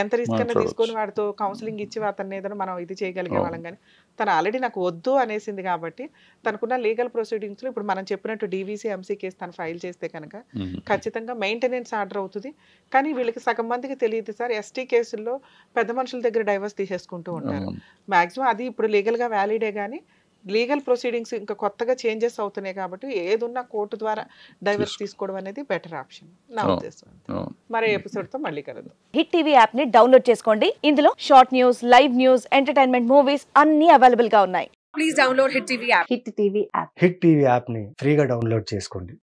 ఎంత రిస్క్ అయినా తీసుకొని వాడితో కౌన్సిలింగ్ ఇచ్చి అతన్ని ఏదైనా మనం ఇది చేయగలిగే వాళ్ళం. కానీ తను ఆల్రెడీ నాకు వద్దు అనేసింది కాబట్టి తనకున్న లీగల్ ప్రొసీడింగ్స్లో ఇప్పుడు మనం చెప్పినట్టు DVC MC కేసు తను ఫైల్ చేస్తే కనుక ఖచ్చితంగా మెయింటెనెన్స్ ఆర్డర్ అవుతుంది. కానీ వీళ్ళకి సగం మందికి తెలియదు సార్, ST కేసుల్లో పెద్ద మనుషుల దగ్గర డైవర్స్ తీసేసుకుంటూ ఉంటారు. మాక్సిమం అది ఇప్పుడు లీగల్గా వ్యాలిడే, కానీ లీగల్ ప్రొసీడింగ్స్ ఇంకా కొత్తగా చేంజెస్ అవుతున్నాయి కాబట్టి ఏదున్నా కోర్టు ద్వారా డైవర్స్ తీసుకోవడం అనేది బెటర్ ఆప్షన్ నా ఉద్దేశం. మరే ఎపిసోడ్తో మళ్ళీ కలుద్దాం. హిట్ టీవీ యాప్ ని డౌన్లోడ్ చేసుకోండి. ఇందులో short news, live news, entertainment, movies అన్ని అవైలబుల్ గా ఉన్నాయి. Please download hit TV app. Hit TV app ని ఫ్రీగా డౌన్లోడ్ చేసుకోండి.